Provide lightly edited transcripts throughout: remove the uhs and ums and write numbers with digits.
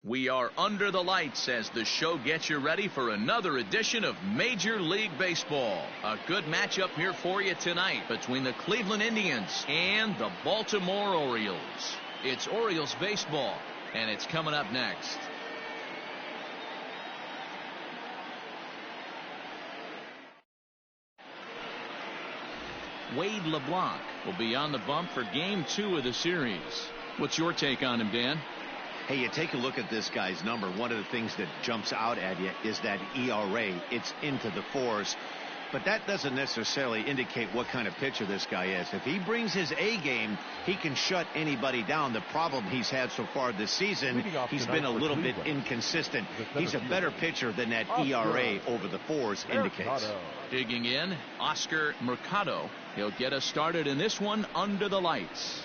We are under the lights as the show gets you ready for another edition of Major League Baseball. A good matchup here for you tonight between the Cleveland Indians and the Baltimore Orioles. It's Orioles baseball, and it's coming up next. Wade LeBlanc will be on the bump for Game 2 of the series. What's your take on him, Dan? Hey, you take a look at this guy's number. One of the things that jumps out at you is that ERA. It's into the fours. But that doesn't necessarily indicate what kind of pitcher this guy is. If he brings his A game, he can shut anybody down. The problem he's had so far this season, he's been a little bit inconsistent. He's a better pitcher than that ERA over the fours indicates. Digging in, Oscar Mercado. He'll get us started in this one under the lights.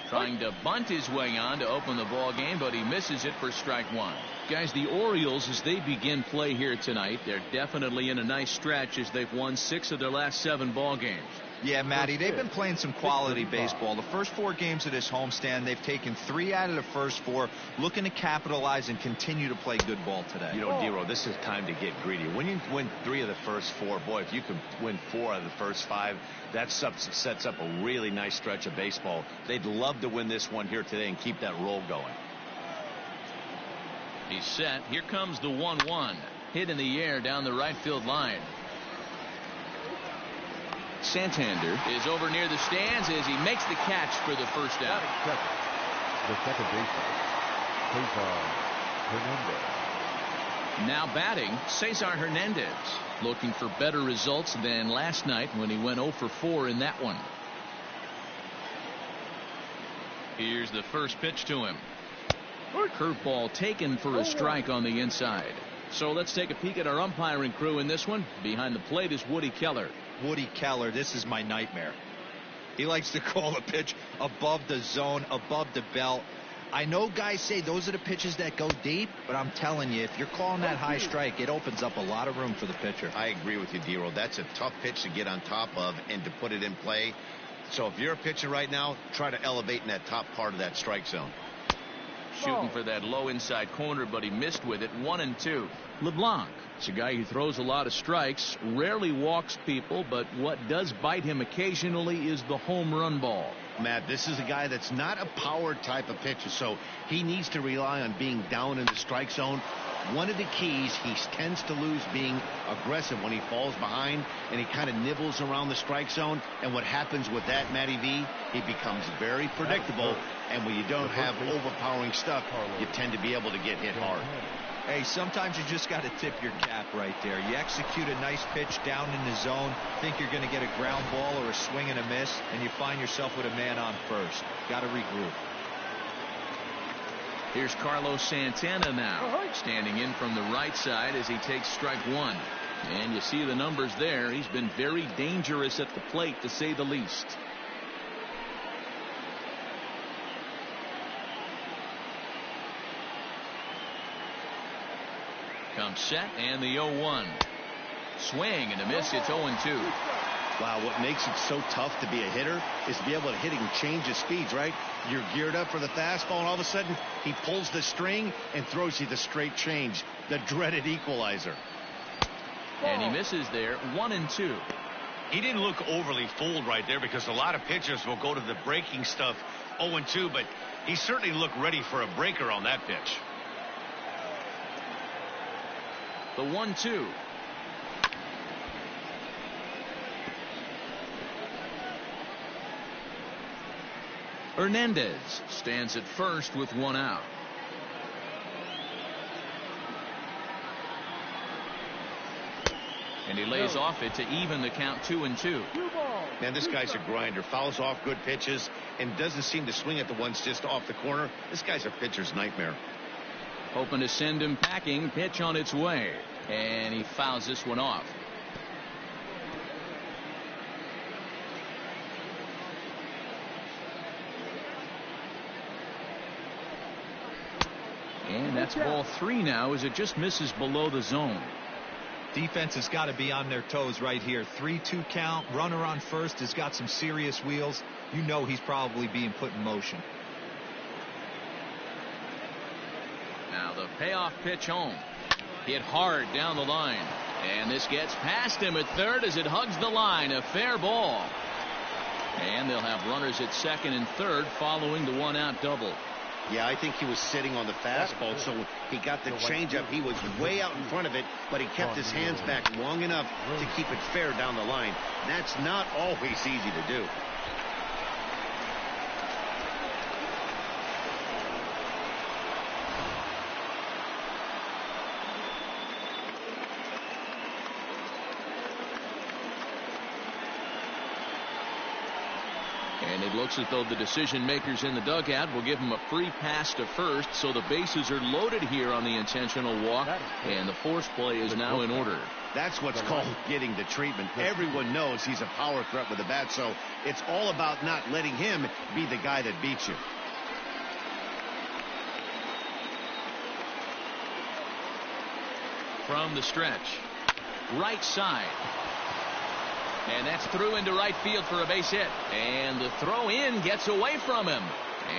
Trying to bunt his way on to open the ball game, but he misses it for strike one. Guys, the Orioles, as they begin play here tonight, they're definitely in a nice stretch as they've won 6 of their last 7 ball games. Yeah, Matty, they've been playing some quality baseball. The first 4 games of this homestand, they've taken 3 out of the first 4, looking to capitalize and continue to play good ball today. You know, Dero, this is time to get greedy. When you win 3 of the first 4, boy, if you can win 4 out of the first 5, that sets up a really nice stretch of baseball. They'd love to win this one here today and keep that roll going. He's set. Here comes the 1-1. Hit in the air down the right field line. Santander is over near the stands as he makes the catch for the first out. The second baseman, Cesar Hernandez. Now batting, Cesar Hernandez, looking for better results than last night when he went 0 for 4 in that one. Here's the first pitch to him. Curveball taken for a strike on the inside. So let's take a peek at our umpiring crew in this one. Behind the plate is Woody Keller. Woody Keller, this is my nightmare. He likes to call a pitch above the zone, above the belt. I know guys say those are the pitches that go deep, but I'm telling you, if you're calling that high strike, it opens up a lot of room for the pitcher. I agree with you, Dero. That's a tough pitch to get on top of and to put it in play. So if you're a pitcher right now, try to elevate in that top part of that strike zone. Shooting for that low inside corner, but he missed with it. 1-2. LeBlanc is a guy who throws a lot of strikes, rarely walks people, but what does bite him occasionally is the home run ball. Matt, this is a guy that's not a power type of pitcher, so he needs to rely on being down in the strike zone. One of the keys, he tends to lose being aggressive when he falls behind, and he kind of nibbles around the strike zone. And what happens with that, Matty V, he becomes very predictable, and when you don't have overpowering stuff, you tend to be able to get hit hard. Hey, sometimes you just got to tip your cap right there. You execute a nice pitch down in the zone, think you're going to get a ground ball or a swing and a miss, and you find yourself with a man on first. Got to regroup. Here's Carlos Santana now, standing in from the right side as he takes strike one. And you see the numbers there. He's been very dangerous at the plate, to say the least. Comes set, and the 0-1. Swing and a miss. It's 0-2. Wow, what makes it so tough to be a hitter is to be able to hit and change his speeds, right? You're geared up for the fastball, and all of a sudden he pulls the string and throws you the straight change, the dreaded equalizer. And he misses there. 1-2. He didn't look overly fooled right there, because a lot of pitchers will go to the breaking stuff 0-2, but he certainly looked ready for a breaker on that pitch. The 1-2. Hernandez stands at first with 1 out. And he lays off it to even the count 2-2. Man, this guy's a grinder. Fouls off good pitches and doesn't seem to swing at the ones just off the corner. This guy's a pitcher's nightmare. Hoping to send him packing. Pitch on its way. And he fouls this one off. And that's ball 3 now as it just misses below the zone. Defense has got to be on their toes right here. 3-2 count. Runner on first has got some serious wheels. You know he's probably being put in motion. Now the Payoff pitch home. Hit hard down the line. And this gets past him at third as it hugs the line. A fair ball. And they'll have runners at second and third following the one-out double. Yeah, I think he was sitting on the fastball, so he got the changeup. He was way out in front of it, but he kept his hands back long enough to keep it fair down the line. That's not always easy to do. And it looks as though the decision makers in the dugout will give him a free pass to first, so the bases are loaded here on the intentional walk, and the force play is now in order. That's what's called getting the treatment. Everyone knows he's a power threat with a bat, so it's all about not letting him be the guy that beats you. From the stretch, right side. And that's through into right field for a base hit. And the throw in gets away from him.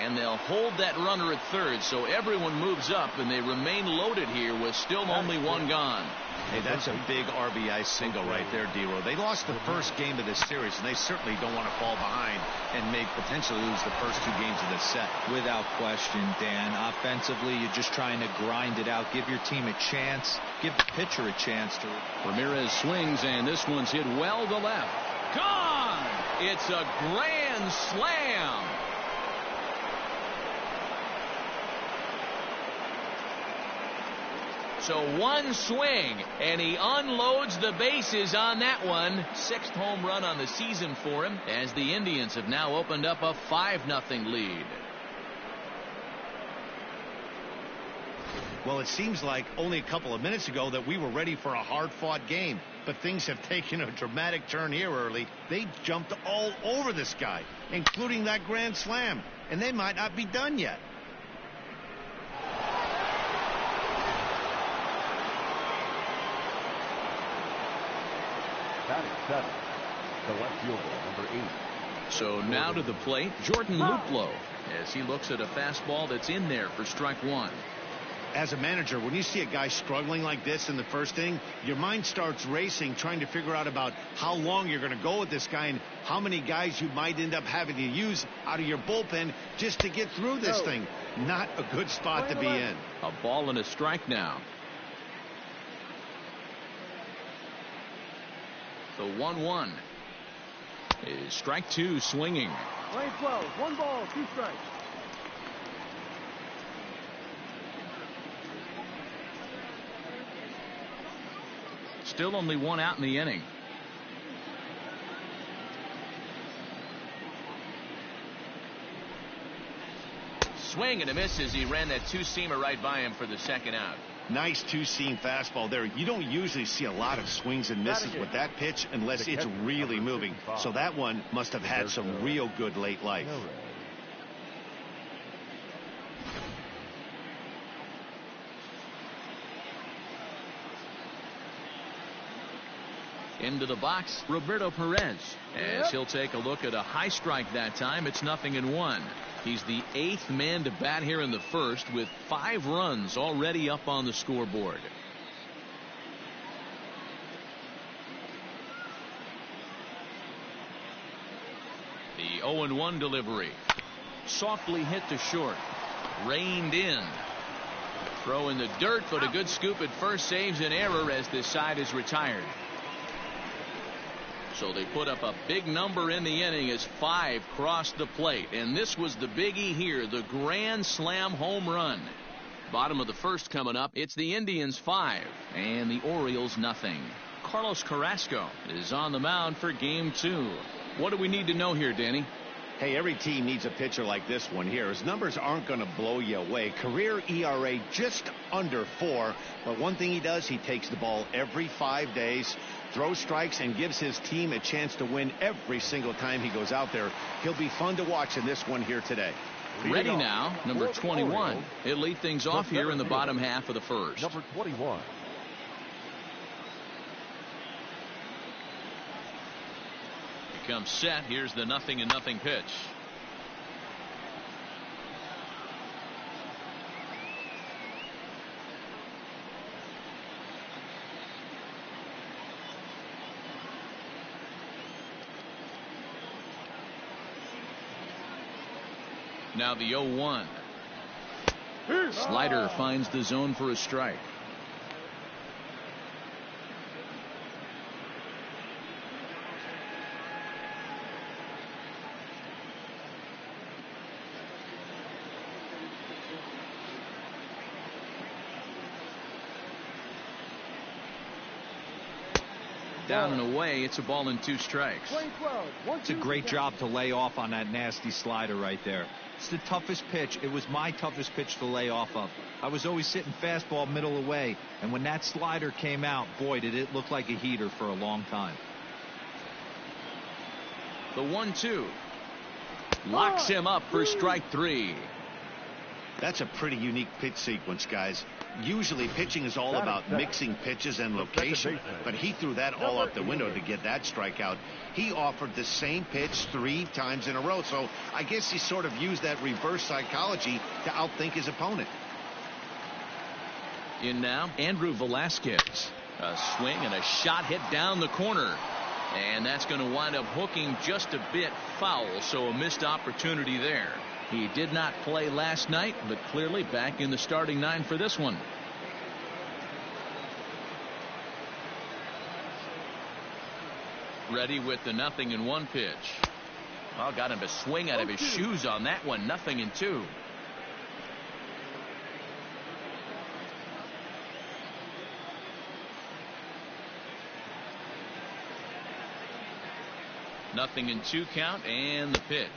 And they'll hold that runner at third, so everyone moves up, and they remain loaded here with still only one gone. Hey, that's a big RBI single right there, D-Row. They lost the first game of this series, and they certainly don't want to fall behind and may potentially lose the first two games of this set. Without question, Dan. Offensively, you're just trying to grind it out. Give your team a chance. Give the pitcher a chance to. Ramirez swings, and this one's hit well to left. Gone! It's a grand slam. So one swing, and he unloads the bases on that one. Sixth home run on the season for him, as the Indians have now opened up a 5-0 lead. Well, it seems like only a couple of minutes ago that we were ready for a hard-fought game, but things have taken a dramatic turn here early. They jumped all over this guy, including that grand slam, and they might not be done yet. Batting 7, the left fielder, number 8. So now to the plate, Jordan Luplow, as he looks at a fastball that's in there for strike one. As a manager, when you see a guy struggling like this in the first inning, your mind starts racing, trying to figure out about how long you're going to go with this guy and how many guys you might end up having to use out of your bullpen just to get through this thing. Not a good spot to be in. A ball and a strike now. The 1-1 is strike two, swinging. Play 12, 1 ball, 2 strikes. Still only one out in the inning. Swing and a miss as he ran that two-seamer right by him for the second out. Nice two-seam fastball there. You don't usually see a lot of swings and misses with that pitch unless it's really moving. So that one must have had some real good late life. Into the box, Roberto Perez, as he'll take a look at a high strike that time. It's 0-1. He's the 8th man to bat here in the first, with 5 runs already up on the scoreboard. The 0-1 delivery. Softly hit to short. Reined in. Throw in the dirt, but a good scoop at first saves an error as this side is retired. So they put up a big number in the inning as 5 crossed the plate. And this was the biggie here, the grand slam home run. Bottom of the first coming up. It's the Indians 5 and the Orioles 0. Carlos Carrasco is on the mound for game 2. What do we need to know here, Danny? Hey, every team needs a pitcher like this one here. His numbers aren't going to blow you away. Career ERA just under 4. But one thing he does, he takes the ball every 5 days, throws strikes, and gives his team a chance to win every single time he goes out there. He'll be fun to watch in this one here today. Ready now, number 21. He'll lead things off here in the bottom half of the first. Number 21. Comes set. Here's the 0-0 pitch. Now the 0-1. Slider finds the zone for a strike. Down and away. It's a ball and 2 strikes. It's a great job to lay off on that nasty slider right there. It's the toughest pitch. It was my toughest pitch to lay off of. I was always sitting fastball middle away, and when that slider came out, boy, did it look like a heater for a long time. The 1-2 locks him up for strike 3. That's a pretty unique pitch sequence, guys. Usually pitching is all about mixing pitches and location, but he threw that all out the window to get that strikeout. He offered the same pitch 3 times in a row, so I guess he sort of used that reverse psychology to outthink his opponent. In now, Andrew Velasquez. A swing and a shot hit down the corner. And that's going to wind up hooking just a bit foul, so a missed opportunity there. He did not play last night, but clearly back in the starting 9 for this one. Ready with the 0-1 pitch. Well, got him to swing out of his shoes on that one. 0-2. Nothing in 2 count, and the pitch.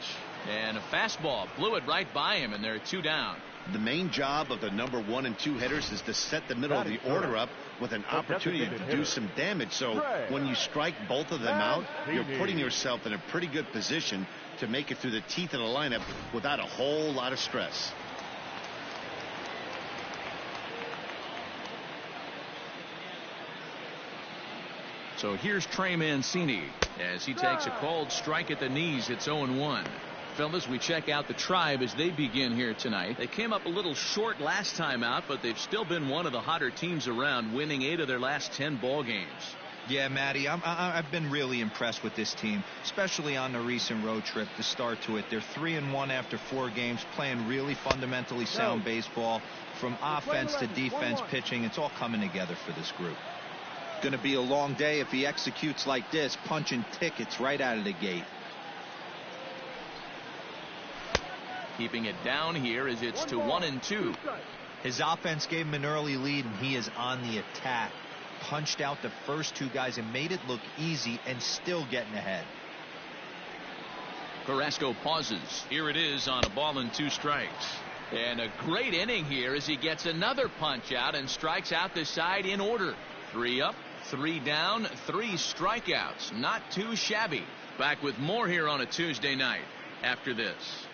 And a fastball blew it right by him, and there are 2 down. The main job of the number 1 and 2 hitters is to set the middle of the order up with an opportunity to do some damage. So when you strike both of them out, you're putting yourself in a pretty good position to make it through the teeth of the lineup without a whole lot of stress. So here's Trey Mancini as he takes a called strike at the knees. It's 0-1. Fellas, we check out the Tribe as they begin here tonight. They came up a little short last time out, but they've still been one of the hotter teams around, winning 8 of their last 10 ball games. Yeah, Matty, I've been really impressed with this team, especially on the recent road trip to start to it. They're 3-1 after 4 games, playing really fundamentally sound baseball. From offense to defense, pitching, it's all coming together for this group. Going to be a long day if he executes like this, punching tickets right out of the gate. Keeping it down here as it's to 1-2. His offense gave him an early lead, and he is on the attack. Punched out the first 2 guys and made it look easy, and still getting ahead. Carrasco pauses. Here it is on a ball and 2 strikes. And a great inning here as he gets another punch out and strikes out the side in order. 3 up, 3 down, 3 strikeouts. Not too shabby. Back with more here on a Tuesday night after this.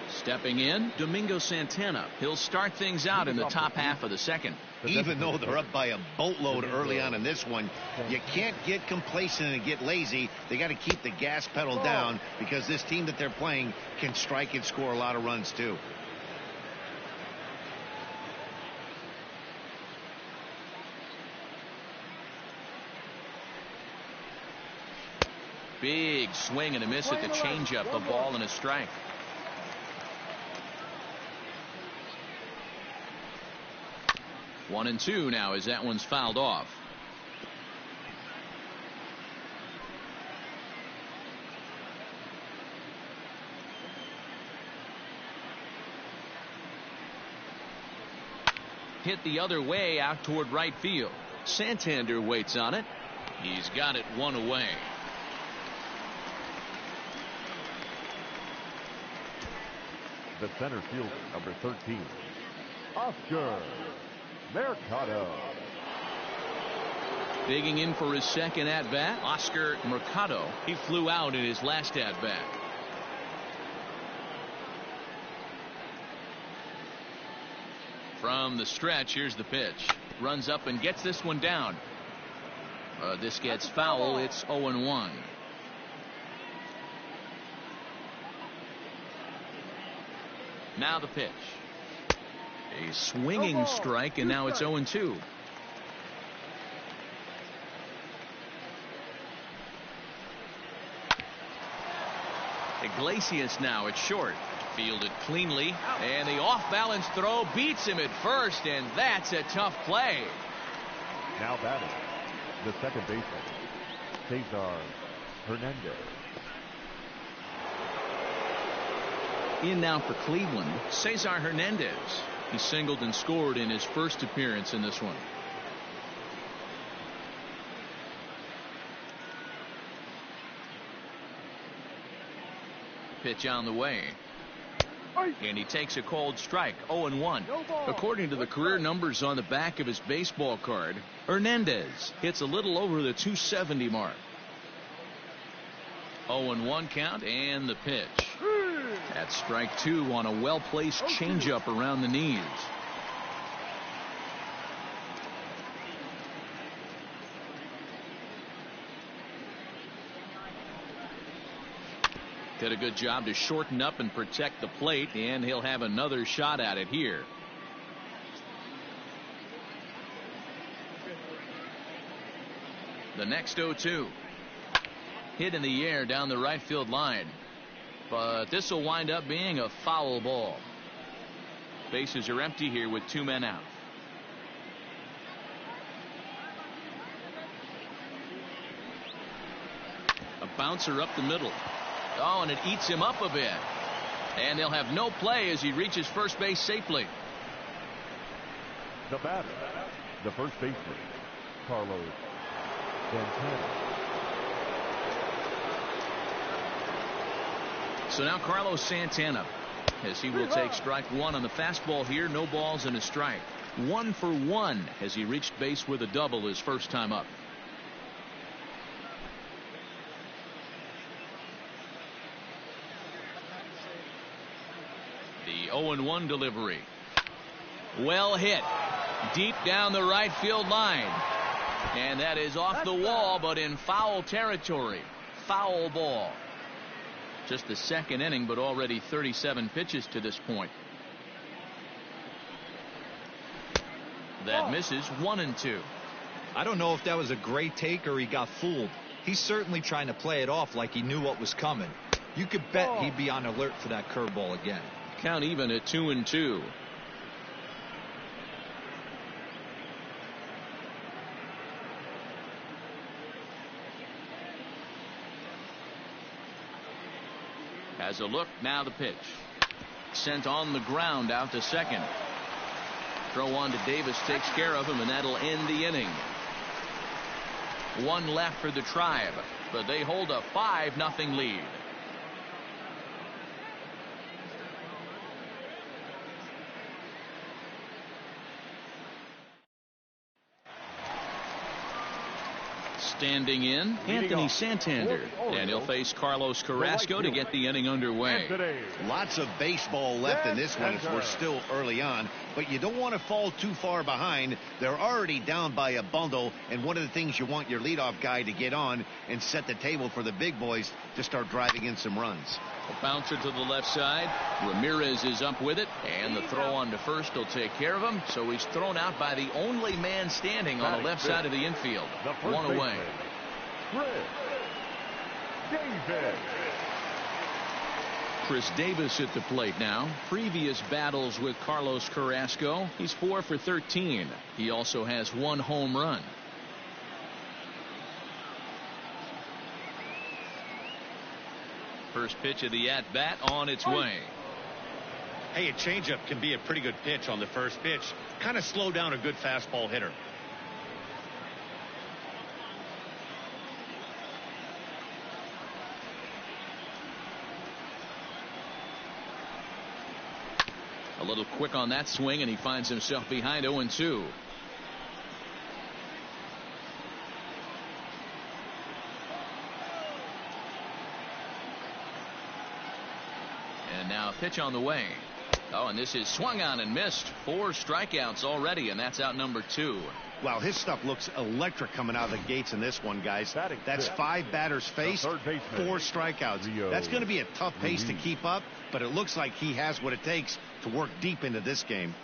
Stepping in, Domingo Santana. He'll start things out in the top half of the second. Even though they're up by a boatload early on in this one, you can't get complacent and get lazy. They got to keep the gas pedal down because this team that they're playing can strike and score a lot of runs too. Big swing and a miss at the changeup. A ball and a strike. 1-2 now as that one's fouled off. Hit the other way out toward right field. Santander waits on it. He's got it 1 away. The center fielder, number 13, Oscar Mercado. Digging in for his second at-bat, Oscar Mercado. He flew out in his last at-bat. From the stretch, here's the pitch. Runs up and gets this one down. This gets foul. It's 0-1. Now the pitch. A swinging strike, and now it's 0-2. Iglesias now at short. Fielded cleanly, and the off-balance throw beats him at first, and that's a tough play. Now batting, the second baseman, Cesar Hernandez. In now for Cleveland, Cesar Hernandez. He singled and scored in his first appearance in this one. Pitch on the way. And he takes a cold strike, 0-1. According to the career numbers on the back of his baseball card, Hernandez hits a little over the 270 mark. 0-1 count, and the pitch. That's strike two on a well-placed changeup around the knees. Did a good job to shorten up and protect the plate, and he'll have another shot at it here. The next 0-2. Hit in the air down the right field line. But this will wind up being a foul ball. Bases are empty here with 2 men out. A bouncer up the middle. Oh, and it eats him up a bit. And they'll have no play as he reaches first base safely. The batter, the first baseman, Carlos Santana. So now Carlos Santana, as he will take strike one on the fastball here. No balls and a strike. 1 for 1 as he reached base with a double his first time up. The 0-1 delivery. Well hit. Deep down the right field line. And that is off the wall, but in foul territory. Foul ball. Just the second inning, but already 37 pitches to this point. That misses. 1-2. I don't know if that was a great take or he got fooled. He's certainly trying to play it off like he knew what was coming. You could bet he'd be on alert for that curveball again. Count even at 2-2. Has a look, now the pitch. Sent on the ground out to second. Throw on to Davis takes care of him, and that'll end the inning. 1 left for the Tribe, but they hold a 5-0 lead. Standing in, Anthony Santander, and he'll face Carlos Carrasco to get the inning underway. Lots of baseball left in this one as we're still early on, but you don't want to fall too far behind. They're already down by a bundle, and one of the things you want your leadoff guy to get on and set the table for the big boys to start driving in some runs. A bouncer to the left side. Ramirez is up with it, and the throw on to first will take care of him. So he's thrown out by the only man standing on the left side of the infield. 1 away. Chris Davis at the plate now. Previous battles with Carlos Carrasco, he's 4 for 13. He also has 1 home run. First pitch of the at-bat on its way. Hey, a changeup can be a pretty good pitch on the first pitch. Kind of slow down a good fastball hitter. A little quick on that swing, and he finds himself behind 0-2. And now a pitch on the way. Oh, and this is swung on and missed. 4 strikeouts already, and that's out number 2. Wow, his stuff looks electric coming out of the gates in this one, guys. That's 5 batters faced, 4 strikeouts. That's going to be a tough pace to keep up, but it looks like he has what it takes to work deep into this game.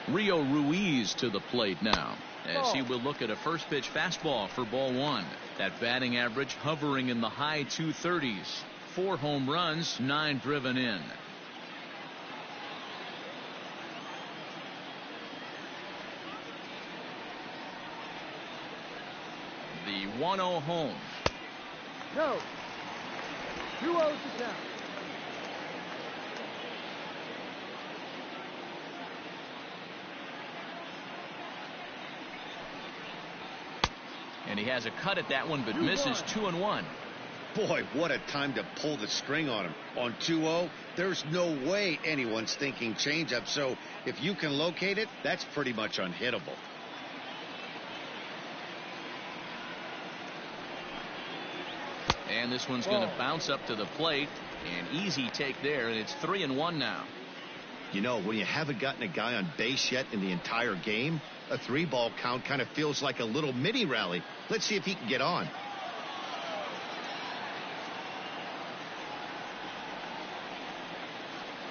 Rio Ruiz to the plate now. as he will look at a first pitch fastball for ball one. That batting average hovering in the high 230s. 4 home runs, 9 driven in. The 1-0 home. No. 2-0 to count. And he has a cut at that one, but misses 2-1. Boy, what a time to pull the string on him. On 2-0, there's no way anyone's thinking changeup. So if you can locate it, that's pretty much unhittable. And this one's going to bounce up to the plate. An easy take there, and it's 3-1 now. You know, when you haven't gotten a guy on base yet in the entire game, a 3-ball count kind of feels like a little mini rally. Let's see if he can get on.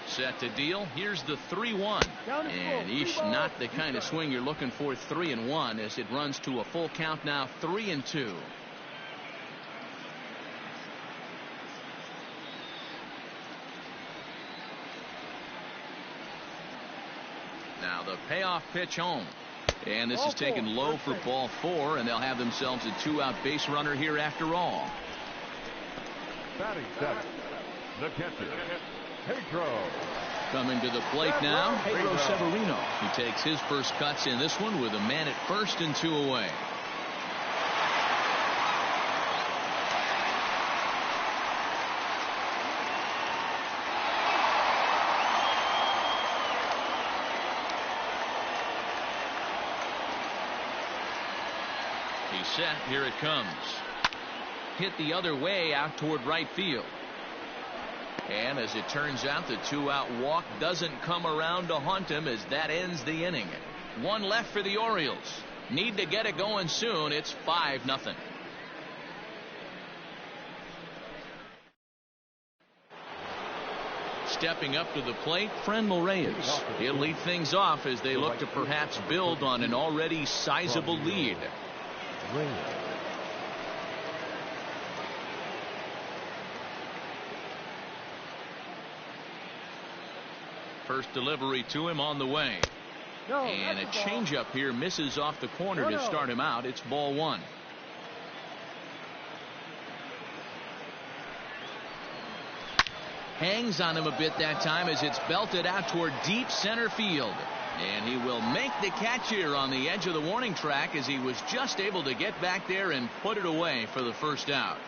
Set to deal. Here's the 3-1. And eesh, not the kind of swing you're looking for. 3-1 as it runs to a full count now. 3-2. Now the payoff pitch home. And this is taken low for ball 4, and they'll have themselves a 2-out base runner here after all. Batting seventh, the catcher, Pedro. Coming to the plate now, Pedro Severino. He takes his first cuts in this one with a man at first and 2 away. He's set. Here it comes. Hit the other way out toward right field. And as it turns out, the 2-out walk doesn't come around to haunt him as that ends the inning. 1 left for the Orioles. Need to get it going soon. It's 5-0. Stepping up to the plate, Franmil Reyes. He'll lead things off as they look to perhaps build on an already sizable lead. First delivery to him on the way. And a changeup here misses off the corner to start him out. It's ball 1. Hangs on him a bit that time as it's belted out toward deep center field. And he will make the catch here on the edge of the warning track as he was just able to get back there and put it away for the first out.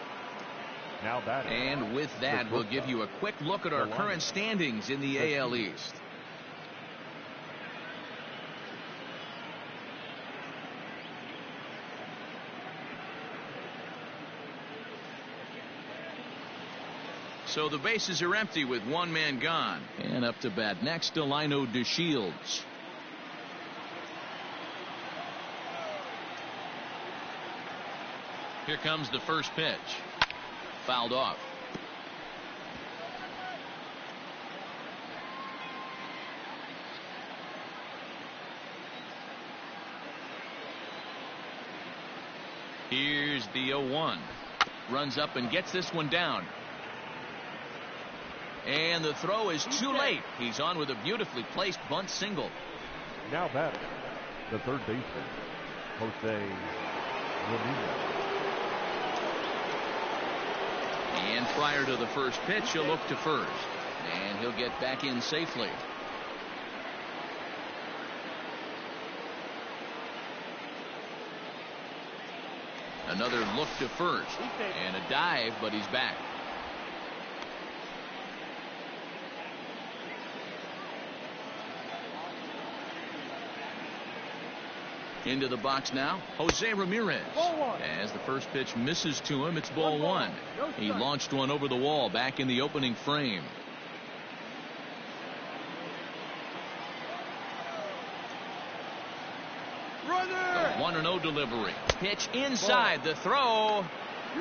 Now batting. And with that, we'll give you a quick look at our current standings in the AL East. So the bases are empty with 1 man gone. And up to bat next, Delino DeShields. Here comes the first pitch. Fouled off. Here's the 0-1. Runs up and gets this one down. And the throw is too late. He's on with a beautifully placed bunt single. Now batting, the third baseman, Jose Ramirez. And prior to the first pitch, he'll look to first. And he'll get back in safely. Another look to first. And a dive, but he's back. Into the box now, Jose Ramirez. As the first pitch misses to him, it's ball 1. He launched one over the wall back in the opening frame. Runner! The 1-0 delivery. Pitch inside. The throw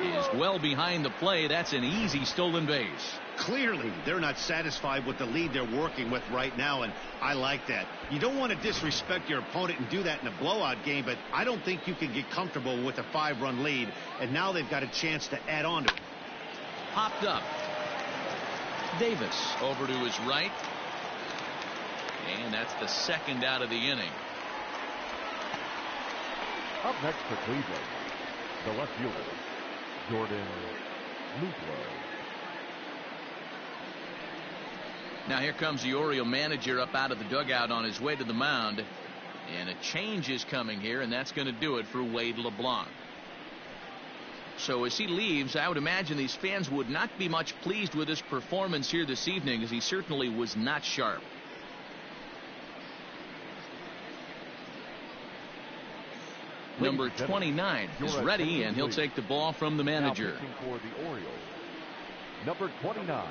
is well behind the play. That's an easy stolen base. Clearly, they're not satisfied with the lead they're working with right now, and I like that. You don't want to disrespect your opponent and do that in a blowout game, but I don't think you can get comfortable with a 5-run lead, and now they've got a chance to add on to it. Popped up. Davis over to his right. And that's the second out of the inning. Up next for Cleveland, the left fielder, Jordan Luplow. Now here comes the Oriole manager up out of the dugout on his way to the mound. And a change is coming here, and that's going to do it for Wade LeBlanc. So as he leaves, I would imagine these fans would not be much pleased with his performance here this evening, as he certainly was not sharp. Number 29 is ready, and he'll take the ball from the manager. Now pitching for the Orioles, number 29.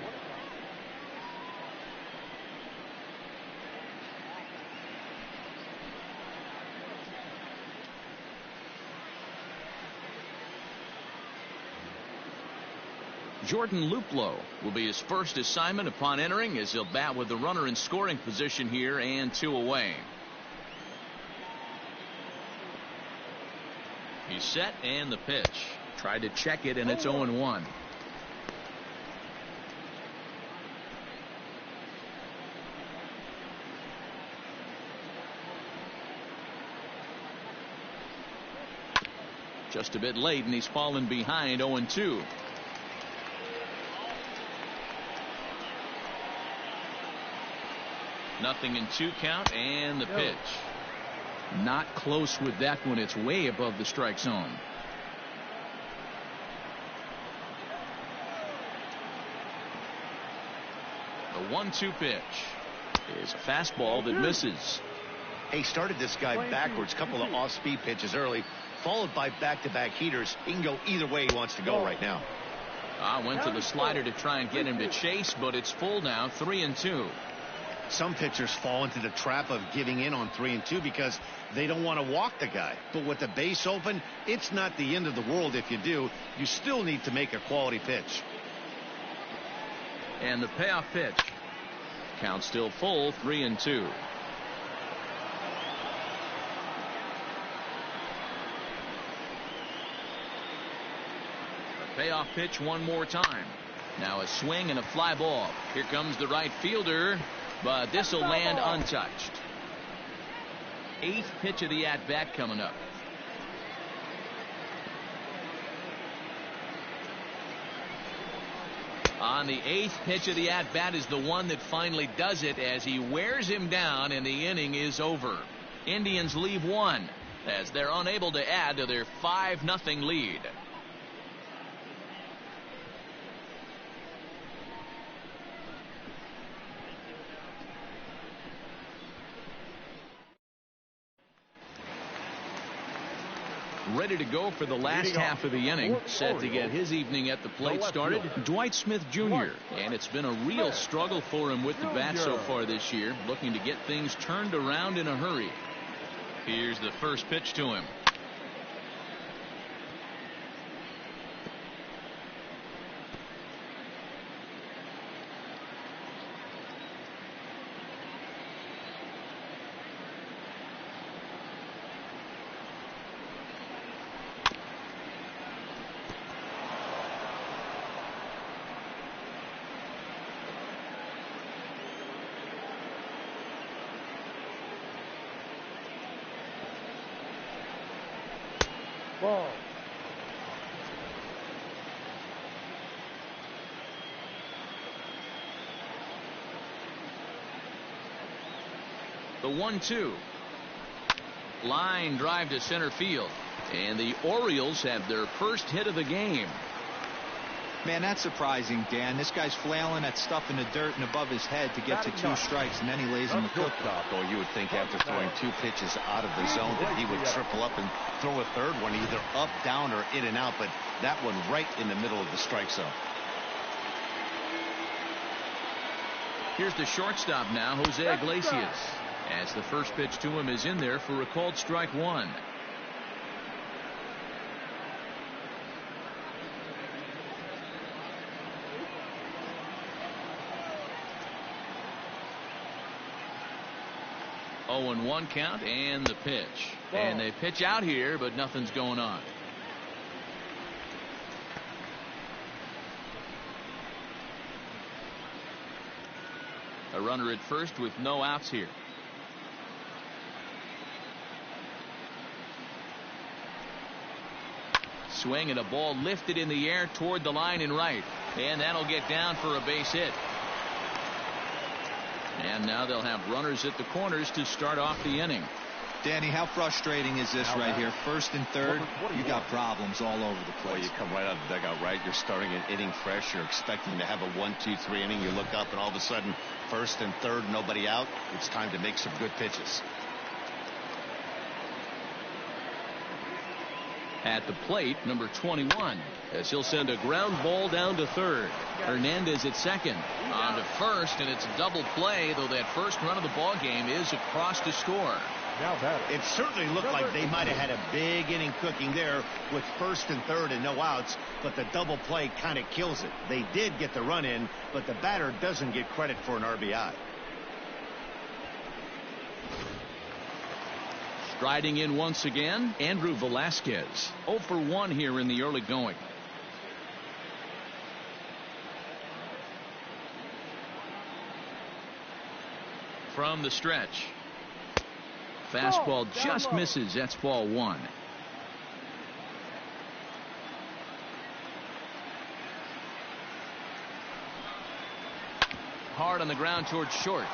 Jordan Luplow will be his first assignment upon entering, as he'll bat with the runner in scoring position here and 2 away. He's set, and the pitch. Tried to check it, and it's 0-1. Just a bit late, and he's fallen behind 0-2. Nothing in 2 count, and the pitch. Not close with that one. It's way above the strike zone. The 1-2 pitch is a fastball that misses. He started this guy backwards, couple of off-speed pitches early, followed by back-to-back heaters. He can go either way he wants to go right now. Went to the slider to try and get him to chase, but it's full now, 3-2. Some pitchers fall into the trap of giving in on 3-2 because they don't want to walk the guy. But with the base open, it's not the end of the world if you do. You still need to make a quality pitch. And the payoff pitch. Count still full, 3-2. The payoff pitch one more time. Now a swing and a fly ball. Here comes the right fielder, but this will land untouched. 8th pitch of the at-bat coming up. On the 8th pitch of the at-bat is the one that finally does it, as he wears him down, and the inning is over. Indians leave 1 as they're unable to add to their 5-0 lead. Ready to go for the last half of the inning, set to get his evening at the plate started, Dwight Smith Jr. And it's been a real struggle for him with the bat so far this year, looking to get things turned around in a hurry. Here's the first pitch to him. Ball. The 1-2. Line drive to center field. And the Orioles have their first hit of the game. Man, that's surprising, Dan. This guy's flailing at stuff in the dirt and above his head to get to 2 strikes, and then he lays him a cook. Or you would think after throwing 2 pitches out of the zone that he would triple up and throw a third one, either up, down, or in and out, but that one right in the middle of the strike zone. Here's the shortstop now, Jose Iglesias, as the first pitch to him is in there for a called strike 1. 0-1 count and the pitch. And they pitch out here, but nothing's going on. A runner at first with no outs here. Swing and a ball lifted in the air toward the line and right. And that'll get down for a base hit. And now they'll have runners at the corners to start off the inning. Danny, how frustrating is this right here? First and third, you got problems all over the place. Well, you come right out of the dugout, right? You're starting an inning fresh. You're expecting to have a 1-2-3 inning. You look up and all of a sudden, first and third, nobody out. It's time to make some good pitches. At the plate, number 21, as he'll send a ground ball down to third. Hernandez at second. On to first, and it's a double play, though that first run of the ball game is across to score. Now that It certainly looked like they might have had a big inning cooking there with first and third and no outs, but the double play kind of kills it. They did get the run in, but the batter doesn't get credit for an RBI. Striding in once again, Andrew Velasquez. 0 for 1 here in the early going. From the stretch. Fastball just misses. That's ball one. Hard on the ground towards short.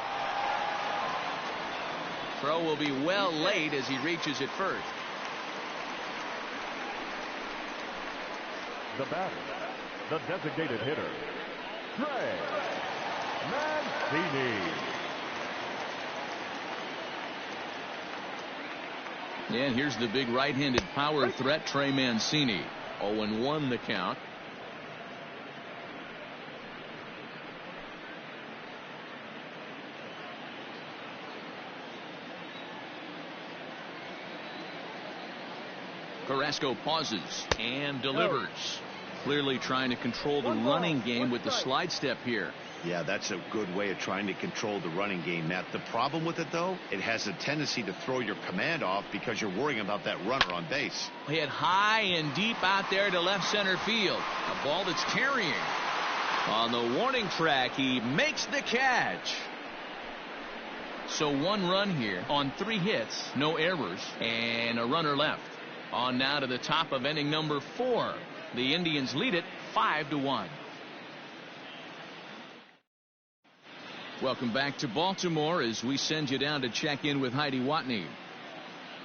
Throw will be well late as he reaches it first. the batter, the designated hitter, Trey Mancini. And here's the big right-handed power threat, Trey Mancini. 0-1 the count. Carrasco pauses and delivers. Clearly trying to control the running game with the slide step here. Yeah, that's a good way of trying to control the running game, Matt. The problem with it, though, it has a tendency to throw your command off because you're worrying about that runner on base. Hit high and deep out there to left center field. A ball that's carrying. On the warning track, he makes the catch. So one run here on 3 hits, no errors, and a runner left. On now to the top of inning number 4. The Indians lead it 5-1. Welcome back to Baltimore as we send you down to check in with Heidi Watney.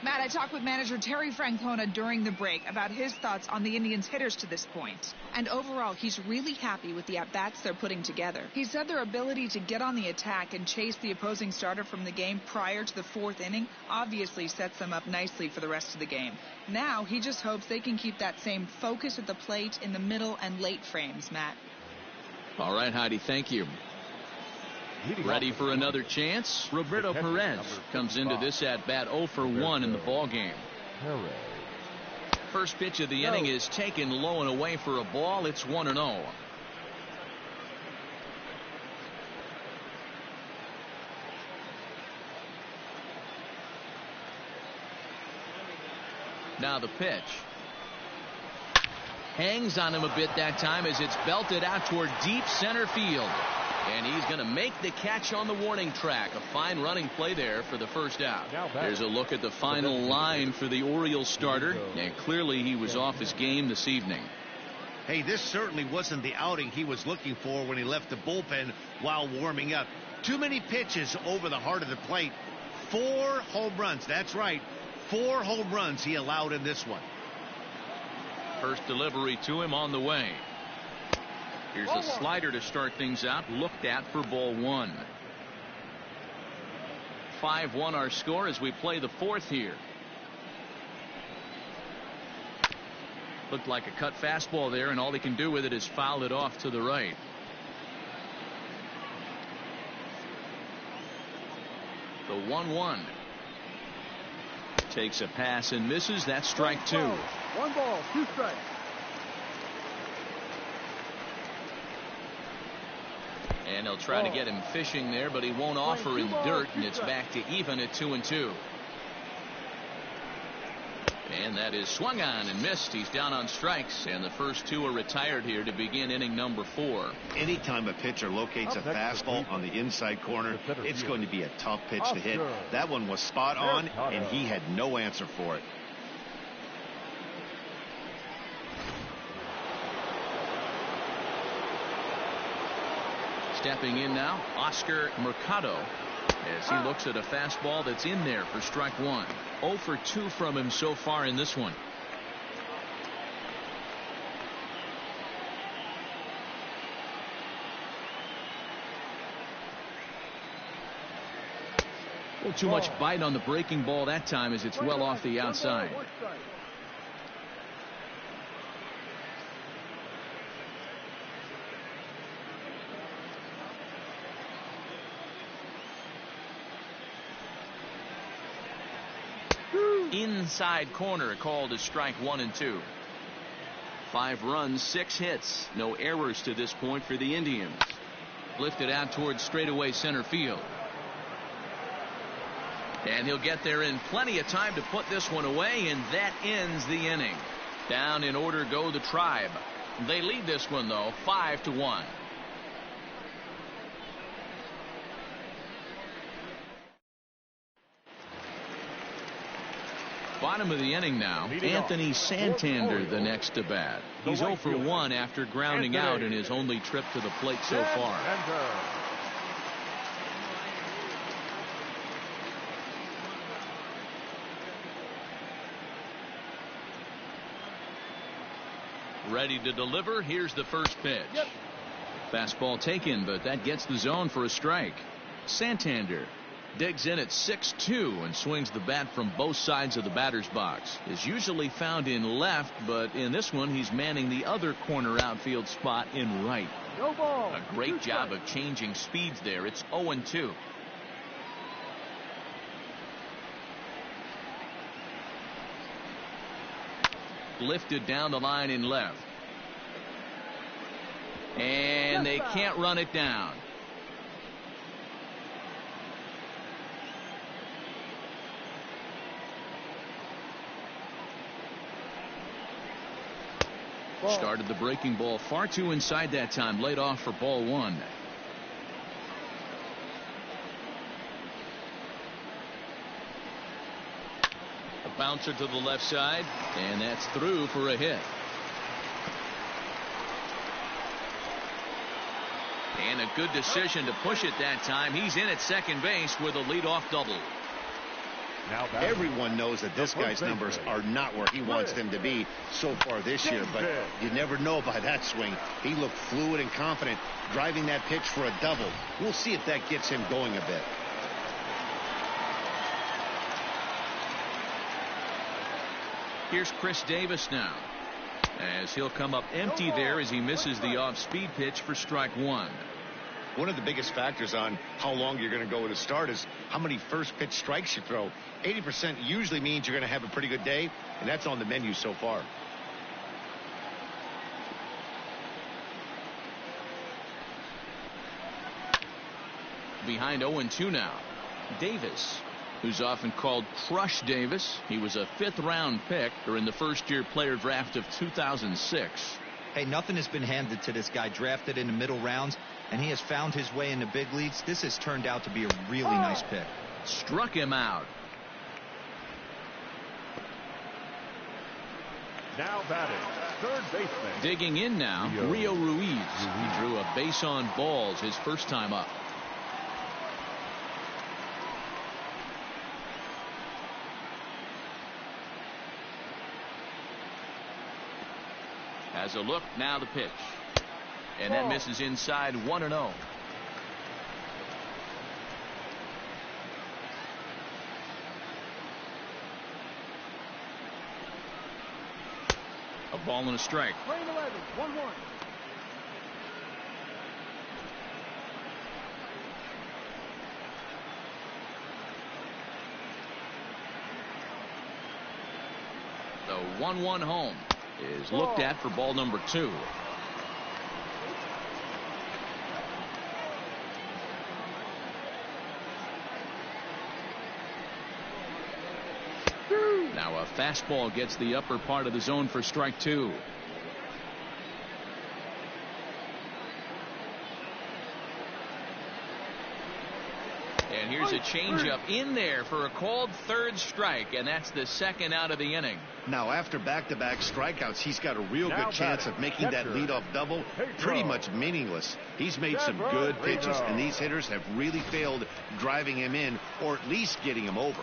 Matt, I talked with manager Terry Francona during the break about his thoughts on the Indians' hitters to this point. And overall, he's really happy with the at-bats they're putting together. He said their ability to get on the attack and chase the opposing starter from the game prior to the 4th inning obviously sets them up nicely for the rest of the game. Now, he just hopes they can keep that same focus at the plate in the middle and late frames, Matt. All right, Heidi, thank you. Ready for another chance? Roberto Perez comes into this at-bat 0 for 1 in the ball game. First pitch of the inning is taken low and away for a ball. It's 1-0. Now the pitch. Hangs on him a bit that time as it's belted out toward deep center field. And he's going to make the catch on the warning track. A fine running play there for the first out. There's a look at the final line for the Orioles starter. And clearly he was off his game this evening. Hey, this certainly wasn't the outing he was looking for when he left the bullpen while warming up. Too many pitches over the heart of the plate. 4 home runs. That's right. 4 home runs he allowed in this one. First delivery to him on the way. Here's a slider to start things out. Looked at for ball 1. 5-1 our score as we play the 4th here. Looked like a cut fastball there, and all he can do with it is foul it off to the right. The 1-1. Takes a pass and misses. That's strike 2. 1 ball, 2 strikes. And they'll try to get him fishing there, but he won't offer in the dirt, and it's back to even at 2-2. And that is swung on and missed. He's down on strikes, and the first two are retired here to begin inning number 4. Anytime a pitcher locates a fastball on the inside corner, it's going to be a tough pitch to hit. That one was spot on, and he had no answer for it. Stepping in now, Oscar Mercado, as he looks at a fastball that's in there for strike 1. 0 for 2 from him so far in this one. Well, too much bite on the breaking ball that time as it's well off the outside. Inside corner called as strike 1 and 2. 5 runs, 6 hits, no errors to this point for the Indians. Lifted out towards straightaway center field. And he'll get there in plenty of time to put this one away, and that ends the inning. Down in order go the Tribe. They lead this one though 5-1. Bottom of the inning now. Anthony Santander the next to bat. He's 0 for 1 after grounding out in his only trip to the plate so far. Ready to deliver. Here's the first pitch. Fastball taken, but that gets the zone for a strike. Santander digs in at 6-2 and swings the bat from both sides of the batter's box. Is usually found in left, but in this one he's manning the other corner outfield spot in right. A great job of changing speeds there. It's 0-2. Lifted down the line in left. And they can't run it down. Started the breaking ball far too inside that time. Laid off for ball 1. A bouncer to the left side, and that's through for a hit. And a good decision to push it that time. He's in at second base with a leadoff double. Everyone knows that this guy's numbers are not where he wants them to be so far this year, but you never know by that swing. He looked fluid and confident driving that pitch for a double. We'll see if that gets him going a bit. Here's Chris Davis now, as he'll come up empty there as he misses the off-speed pitch for strike 1. One of the biggest factors on how long you're going to go with a start is how many first pitch strikes you throw. 80% usually means you're going to have a pretty good day, and that's on the menu so far. Behind 0-2 now. Davis, who's often called Crush Davis. He was a 5th round pick during the first-year player draft of 2006. Hey, nothing has been handed to this guy. Drafted in the middle rounds, and he has found his way in the big leagues. This has turned out to be a really nice pick. Struck him out. Now batting, third baseman. Digging in now, Rio Ruiz. He drew a base on balls his first time up. Has a look, now the pitch. And that misses inside 1-0. A ball and a strike. Lane 11, 1-1. The 1-1 home is looked at for ball number 2. Now a fastball gets the upper part of the zone for strike two. And here's a changeup in there for a called third strike, and that's the second out of the inning. Now, after back-to-back strikeouts, he's got a real good chance of making that leadoff double pretty much meaningless. He's made some good pitches, and these hitters have really failed driving him in or at least getting him over.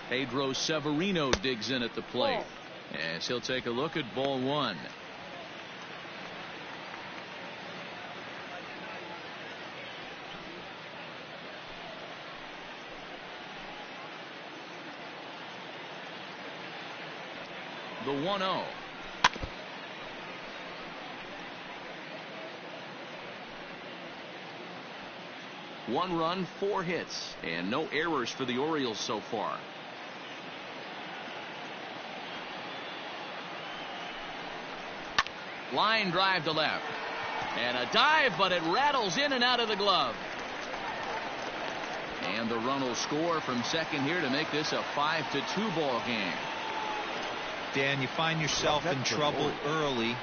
Pedro Severino digs in at the plate as he'll take a look at ball one. The 1-0. One run, 4 hits, and no errors for the Orioles so far. Line drive to left. And a dive, but it rattles in and out of the glove. And the run will score from second here to make this a 5-2 ball game. Dan, you find yourself in trouble early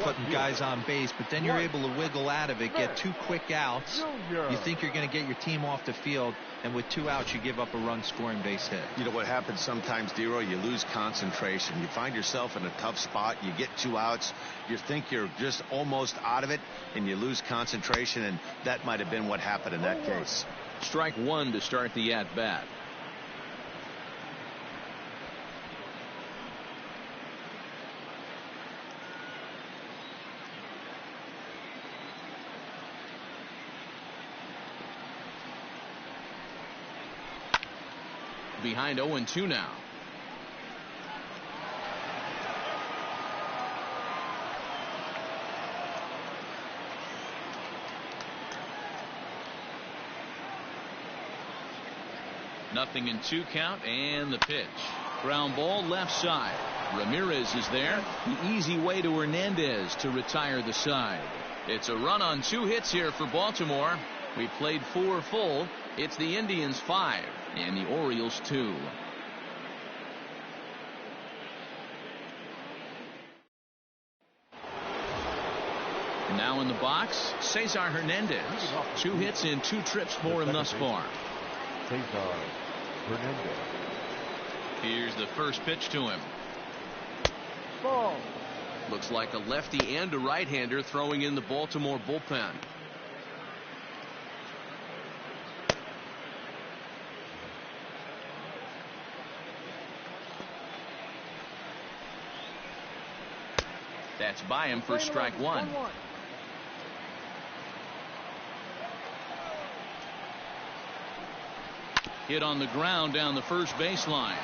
putting guys on base, but then you're able to wiggle out of it, get 2 quick outs. You think you're going to get your team off the field, and with 2 outs you give up a run scoring base hit. You know what happens sometimes, Dero? You lose concentration. You find yourself in a tough spot. You get 2 outs. You think you're just almost out of it, and you lose concentration, and that might have been what happened in that case. Strike one to start the at-bat. Behind 0-2 now. Nothing in 2 count, and the pitch. Ground ball left side. Ramirez is there. The easy way to Hernandez to retire the side. It's a run on 2 hits here for Baltimore. We played 4 full. It's the Indians 5 and the Orioles 2. Now in the box, Cesar Hernandez. 2 hits and 2 trips for him thus far. Cesar Hernandez. Here's the first pitch to him. Ball. Looks like a lefty and a right-hander throwing in the Baltimore bullpen. That's by him for strike one. Hit on the ground down the first baseline.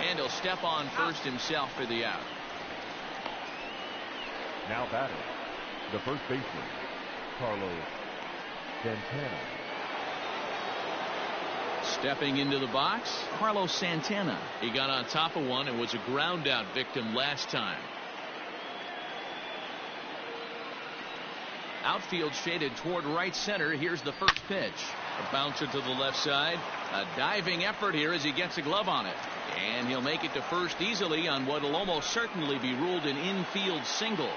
And he'll step on first himself for the out. Now batting, the first baseman, Carlos Santana. Stepping into the box, Carlos Santana. He got on top of one and was a ground out victim last time. Outfield shaded toward right center. Here's the first pitch. A bouncer to the left side. A diving effort here as he gets a glove on it. And he'll make it to first easily on what will almost certainly be ruled an infield single.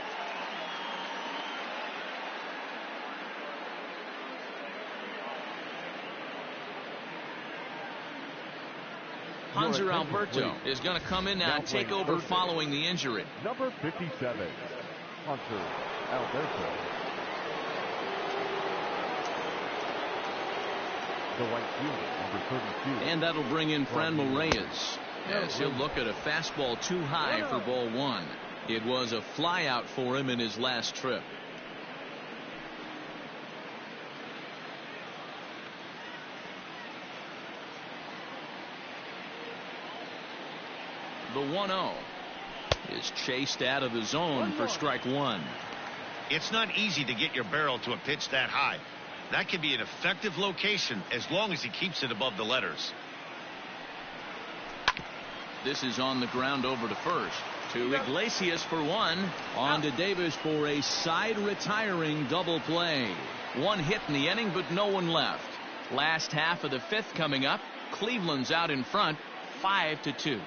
Hanser Alberto is going to come in now and take over following the injury. Number 57, Hanser Alberto. The right fielder, number 32. And that'll bring in Franmil Reyes as he'll look at a fastball too high for ball one. It was a fly out for him in his last trip. The 1-0 is chased out of the zone for strike one. It's not easy to get your barrel to a pitch that high. That can be an effective location as long as he keeps it above the letters. This is on the ground over to first. To Iglesias for one. On to Davis for a side retiring double play. 1 hit in the inning, but no one left. Last half of the fifth coming up. Cleveland's out in front, 5-2.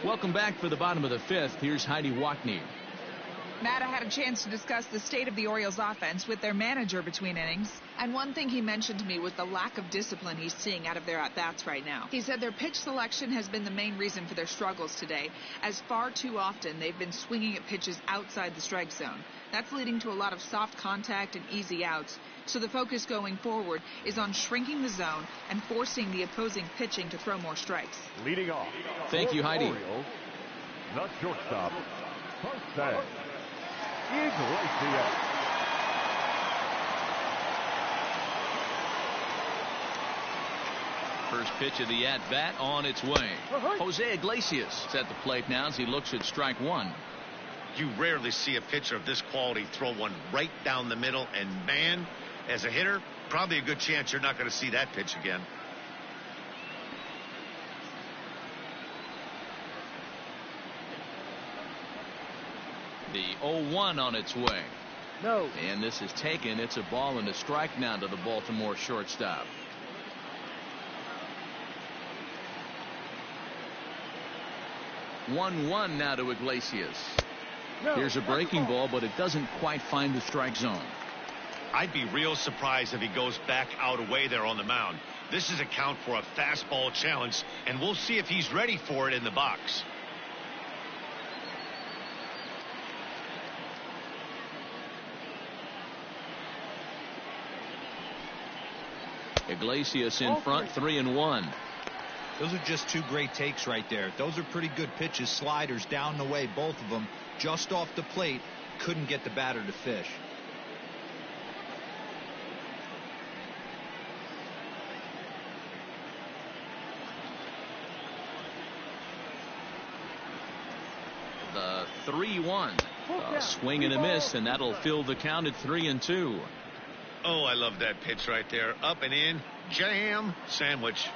Welcome back for the bottom of the fifth. Here's Heidi Wackney. Matt, I had a chance to discuss the state of the Orioles offense with their manager between innings. And one thing he mentioned to me was the lack of discipline he's seeing out of their at-bats right now. He said their pitch selection has been the main reason for their struggles today, as far too often they've been swinging at pitches outside the strike zone. That's leading to a lot of soft contact and easy outs. So the focus going forward is on shrinking the zone and forcing the opposing pitching to throw more strikes. Leading off. Thank you, Heidi. Orioles, the shortstop, Jose Iglesias. First pitch of the at-bat on its way. Jose Iglesias is at the plate now as he looks at strike one. You rarely see a pitcher of this quality throw one right down the middle, and man, as a hitter, probably a good chance you're not going to see that pitch again. The 0-1 on its way. No. And this is taken. It's a ball and a strike now to the Baltimore shortstop. 1-1 now to Iglesias. No. Here's a breaking ball, but it doesn't quite find the strike zone. I'd be real surprised if he goes back out away there on the mound. This is a count for a fastball challenge, and we'll see if he's ready for it in the box. Iglesias in front, 3-1. Those are just two great takes right there. Those are pretty good pitches. Sliders down the way, both of them. Just off the plate. Couldn't get the batter to fish. The 3-1. A swing and a miss, and that'll fill the count at 3-2. Oh, I love that pitch right there. Up and in. Jam. Sandwich.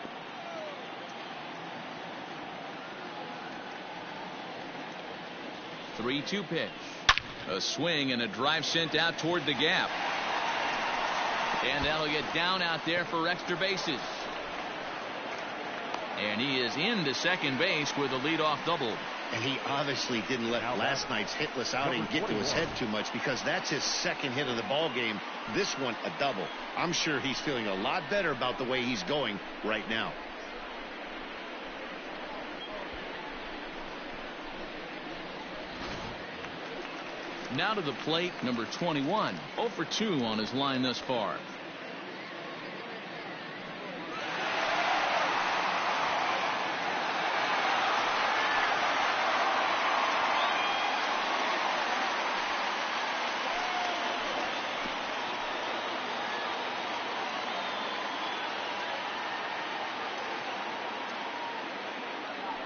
3-2 pitch. A swing and a drive sent out toward the gap. And that'll get down out there for extra bases. And he is into second base with a leadoff double. And he obviously didn't let last night's hitless outing get to his head too much, because that's his second hit of the ball game. This one a double. I'm sure he's feeling a lot better about the way he's going right now. Now to the plate, number 21. 0 for 2 on his line thus far.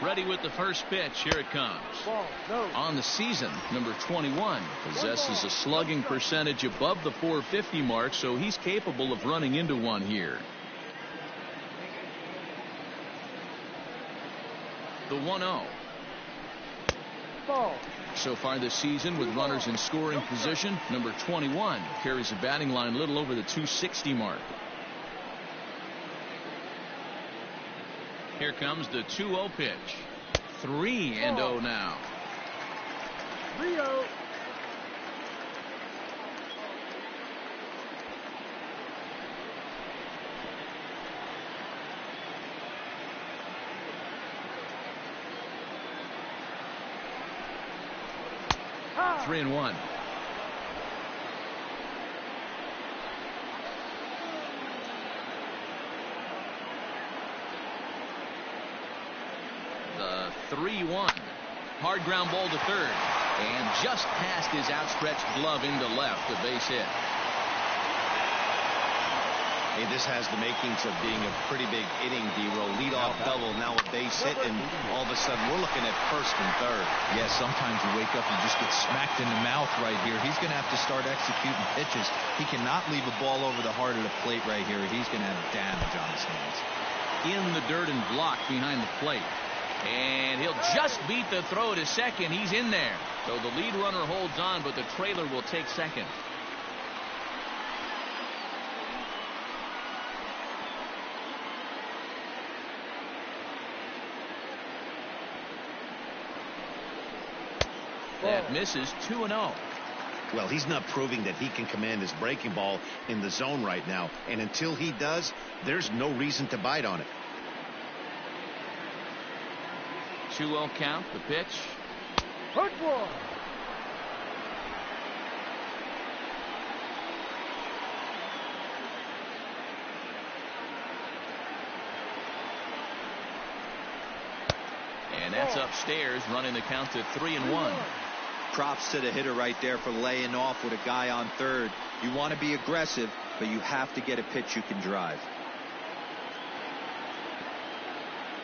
Ready with the first pitch. Here it comes. Ball. No. On the season, number 21 possesses a slugging percentage above the .450 mark, so he's capable of running into one here. The 1-0. Ball. So far this season, with runners in scoring position, number 21 carries a batting line a little over the .260 mark. Here comes the 2-0 pitch. 3-0 now. Rio. Ah. 3-1. The 3-1. Hard ground ball to third. And just past his outstretched glove into left. A base hit. Hey, this has the makings of being a pretty big inning, D-roll. Leadoff double, now a base hit, and all of a sudden we're looking at first and third. Yeah, sometimes you wake up and just get smacked in the mouth right here. He's going to have to start executing pitches. He cannot leave a ball over the heart of the plate right here. He's going to have damage on his hands. In the dirt and blocked behind the plate. And he'll just beat the throw to second. He's in there. So the lead runner holds on, but the trailer will take second. That misses 2-0. Well, he's not proving that he can command his breaking ball in the zone right now. And until he does, there's no reason to bite on it. 2-0 count, the pitch. Hurt one. And that's upstairs, running the count to 3-1. Props to the hitter right there for laying off with a guy on third. You want to be aggressive, but you have to get a pitch you can drive.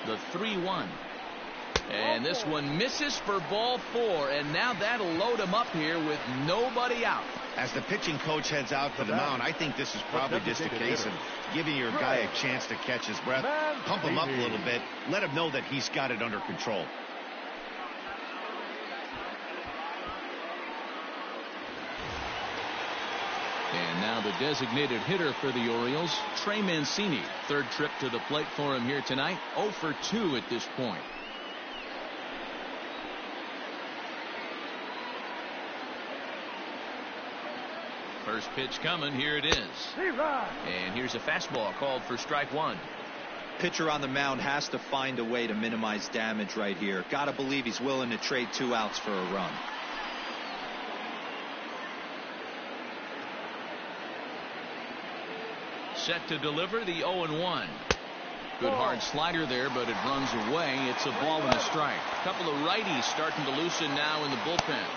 The 3-1. And this one misses for ball 4. And now that'll load him up here with nobody out. As the pitching coach heads out to the mound, I think this is probably just a case of giving your guy a chance to catch his breath. Pump him up a little bit. Let him know that he's got it under control. And now the designated hitter for the Orioles, Trey Mancini. Third trip to the plate for him here tonight. 0 for 2 at this point. First pitch coming. Here it is. And here's a fastball called for strike 1. Pitcher on the mound has to find a way to minimize damage right here. Gotta believe he's willing to trade 2 outs for a run. Set to deliver the 0-1. Good hard slider there, but it runs away. It's a ball and a strike. A couple of righties starting to loosen now in the bullpen.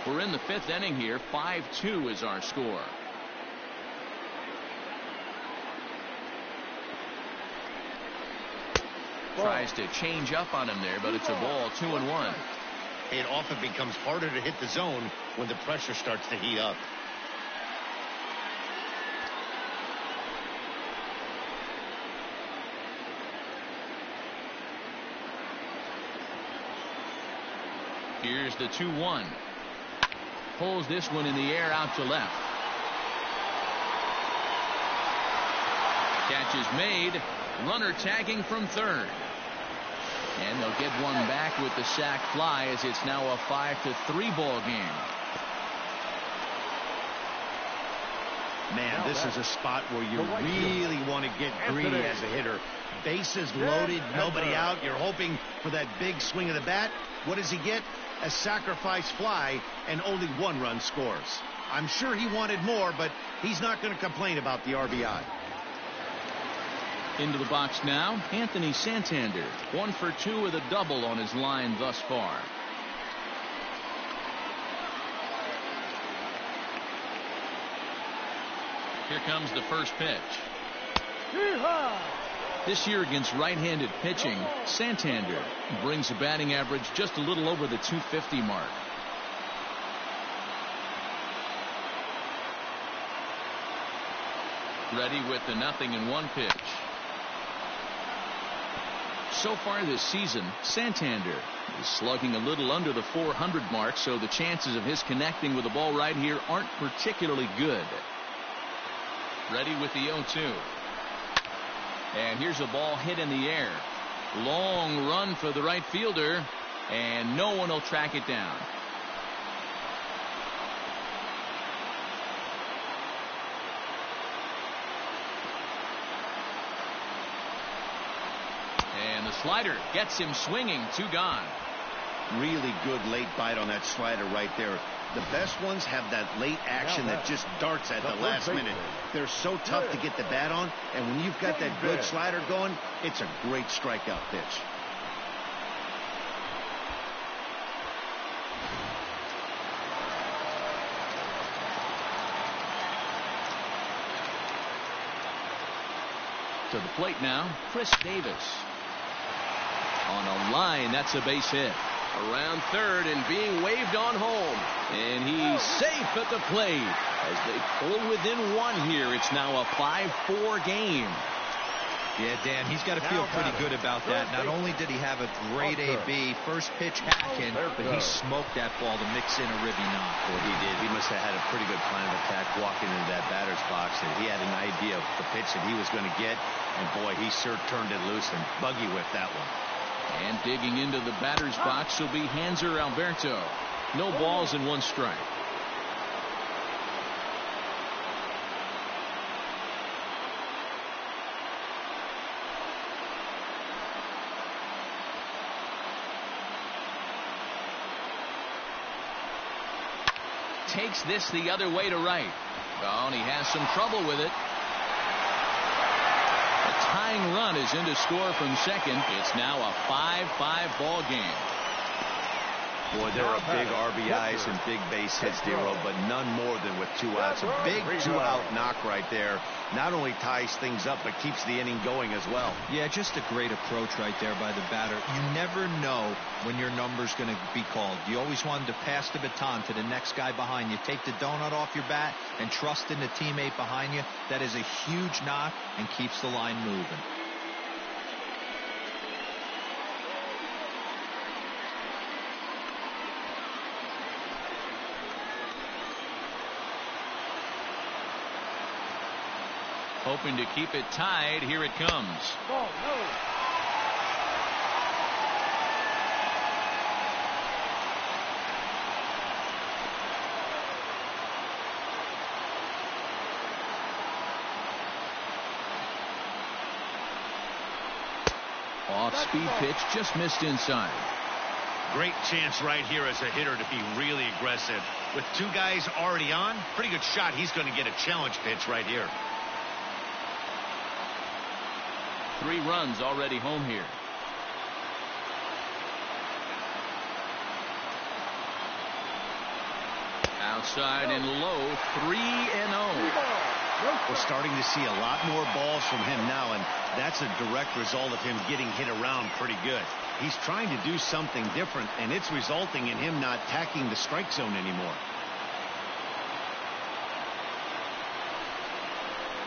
We're in the 5th inning here. 5-2 is our score. Tries to change up on him there, but it's a ball. 2-1. It often becomes harder to hit the zone when the pressure starts to heat up. Here's the 2-1. Pulls this one in the air out to left. Catch is made. Runner tagging from third. And they'll get one back with the sac fly as it's now a 5-3 ball game. Man, this is a spot where you really want to get greedy as a hitter. Bases loaded, nobody out. You're hoping for that big swing of the bat. What does he get? A sacrifice fly, and only 1 run scores. I'm sure he wanted more, but he's not going to complain about the RBI. Into the box now, Anthony Santander. 1 for 2 with a double on his line thus far. Here comes the first pitch. This year against right-handed pitching, Santander brings a batting average just a little over the 250 mark. Ready with the 0-1 pitch. So far this season, Santander is slugging a little under the 400 mark, so the chances of his connecting with the ball right here aren't particularly good. Ready with the 0-2. And here's a ball hit in the air. Long run for the right fielder, and no one will track it down. And the slider gets him swinging. 2 gone. Really good late bite on that slider right there. The best ones have that late action that just darts at the last minute. They're so tough to get the bat on, and when you've got that good slider going, it's a great strikeout pitch. To the plate now, Chris Davis. On a line, that's a base hit. Around third and being waved on home. And he's safe at the plate. As they pull within 1 here, it's now a 5-4 game. Yeah, Dan, he's got to feel pretty good about that. Not only did he have a great AB, first pitch hacking, but he smoked that ball to mix in a ribby knock. Well, he did. He must have had a pretty good plan of attack walking into that batter's box. And he had an idea of the pitch that he was going to get. And, boy, he sure turned it loose and buggy whipped that one. And digging into the batter's box will be Hanser Alberto. No balls and 1 strike. Takes this the other way to right. Oh, and he has some trouble with it. A tying run is in to score from second. It's now a 5-5 ball game. Boy, there are big RBIs and big base hits, Dero, but none more than with 2 outs. A big 2-out knock right there. Not only ties things up, but keeps the inning going as well. Yeah, just a great approach right there by the batter. You never know when your number's going to be called. You always wanted to pass the baton to the next guy behind you. Take the donut off your bat and trust in the teammate behind you. That is a huge knock and keeps the line moving. Hoping to keep it tied. Here it comes. Ball, no. Off-speed pitch just missed inside. Great chance right here as a hitter to be really aggressive. With 2 guys already on, pretty good shot. He's going to get a challenge pitch right here. 3 runs already home here. Outside and low, 3-0. We're starting to see a lot more balls from him now, and that's a direct result of him getting hit around pretty good. He's trying to do something different, and it's resulting in him not tacking the strike zone anymore.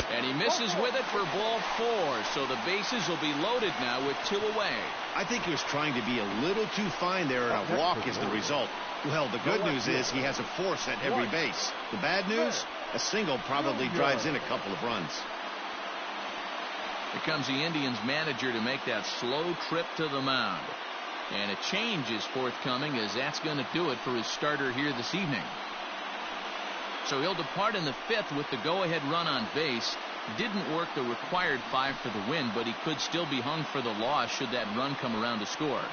And he misses with it for ball 4, so the bases will be loaded now with 2 away. I think he was trying to be a little too fine there, and a walk is the result. Well, the good news is he has a force at every base. The bad news, a single probably drives in a couple of runs. Here comes the Indians manager to make that slow trip to the mound. And a change is forthcoming, as that's going to do it for his starter here this evening. So he'll depart in the 5th with the go-ahead run on base. Didn't work the required 5 for the win, but he could still be hung for the loss should that run come around to score.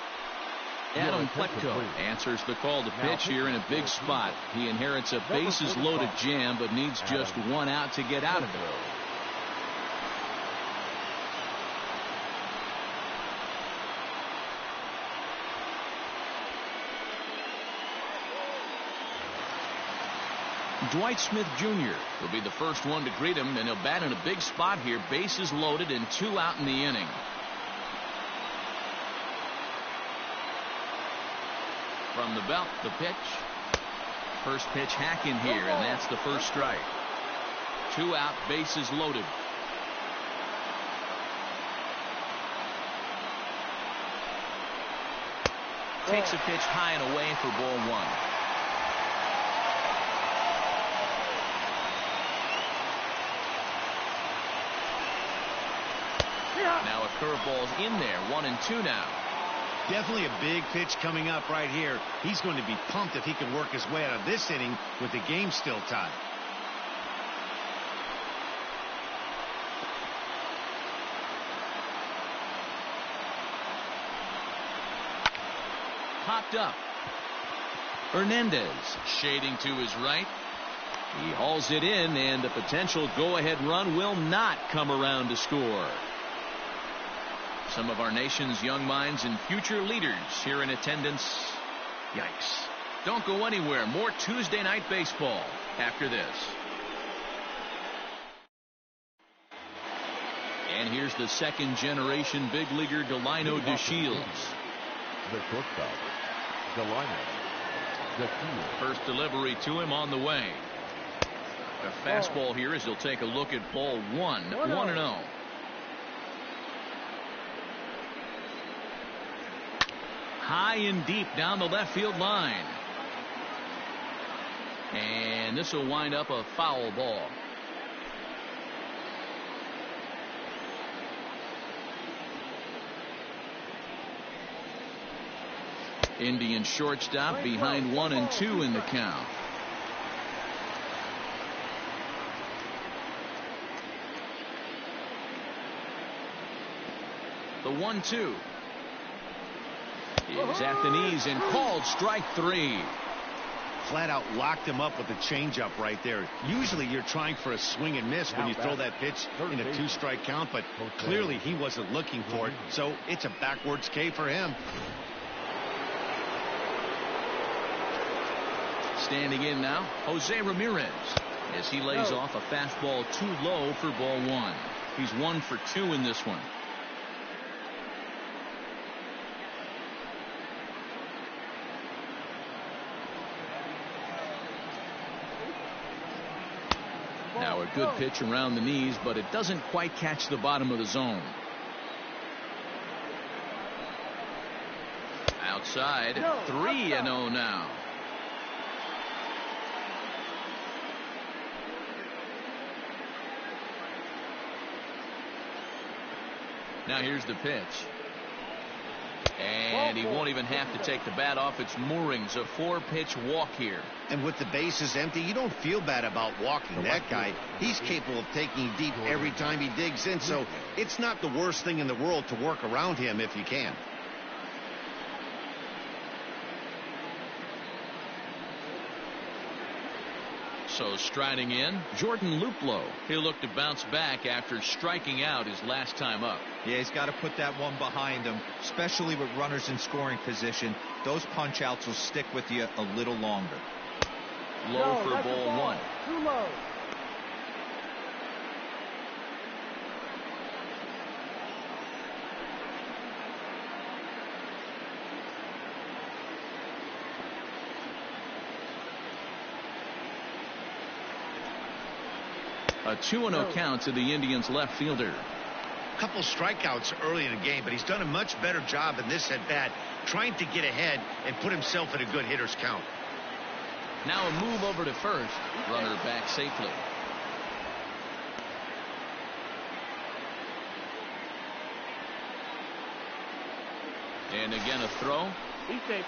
Adam Pletko answers the call to pitch here in a big spot. He inherits a bases-loaded jam, but needs just 1 out to get out of it. Dwight Smith Jr. will be the first one to greet him, and he'll bat in a big spot here. Bases loaded and 2 out in the inning. From the belt, the pitch. First pitch hack in here, and that's the first strike. 2 out, bases loaded. Takes a pitch high and away for ball 1. Now a curveball's in there, 1-2 now. Definitely a big pitch coming up right here. He's going to be pumped if he can work his way out of this inning with the game still tied. Popped up. Hernandez shading to his right. He hauls it in, and the potential go-ahead run will not come around to score. Some of our nation's young minds and future leaders here in attendance. Yikes. Don't go anywhere. More Tuesday Night Baseball after this. And here's the second-generation big leaguer Delino DeShields. The shortstop, Delino DeShields. First delivery to him on the way. A fastball here as he'll take a look at ball 1. 1-0. High and deep down the left field line. And this will wind up a foul ball. Indian shortstop behind 1-2 in the count. The 1-2 is at the knees and called strike 3. Flat out locked him up with a changeup right there. Usually you're trying for a swing and miss when you throw that pitch in a 2-strike count, but clearly he wasn't looking for it, so it's a backwards K for him. Standing in now, Jose Ramirez, as he lays off a fastball too low for ball 1. He's 1 for 2 in this one. Now a good pitch around the knees, but it doesn't quite catch the bottom of the zone. Outside, 3-0 now. Now here's the pitch. And he won't even have to take the bat off its moorings. A 4-pitch walk here. And with the bases empty, you don't feel bad about walking. That guy, he's capable of taking deep every time he digs in, so it's not the worst thing in the world to work around him if you can. So striding in, Jordan Luplow. He'll look to bounce back after striking out his last time up. Yeah, he's got to put that one behind him, especially with runners in scoring position. Those punch outs will stick with you a little longer. Low for ball 1. Too low. A 2-0 count to the Indians left fielder. A couple strikeouts early in the game, but he's done a much better job in this at-bat trying to get ahead and put himself in a good hitter's count. Now a move over to first. Runner back safely. And again a throw. Be safe.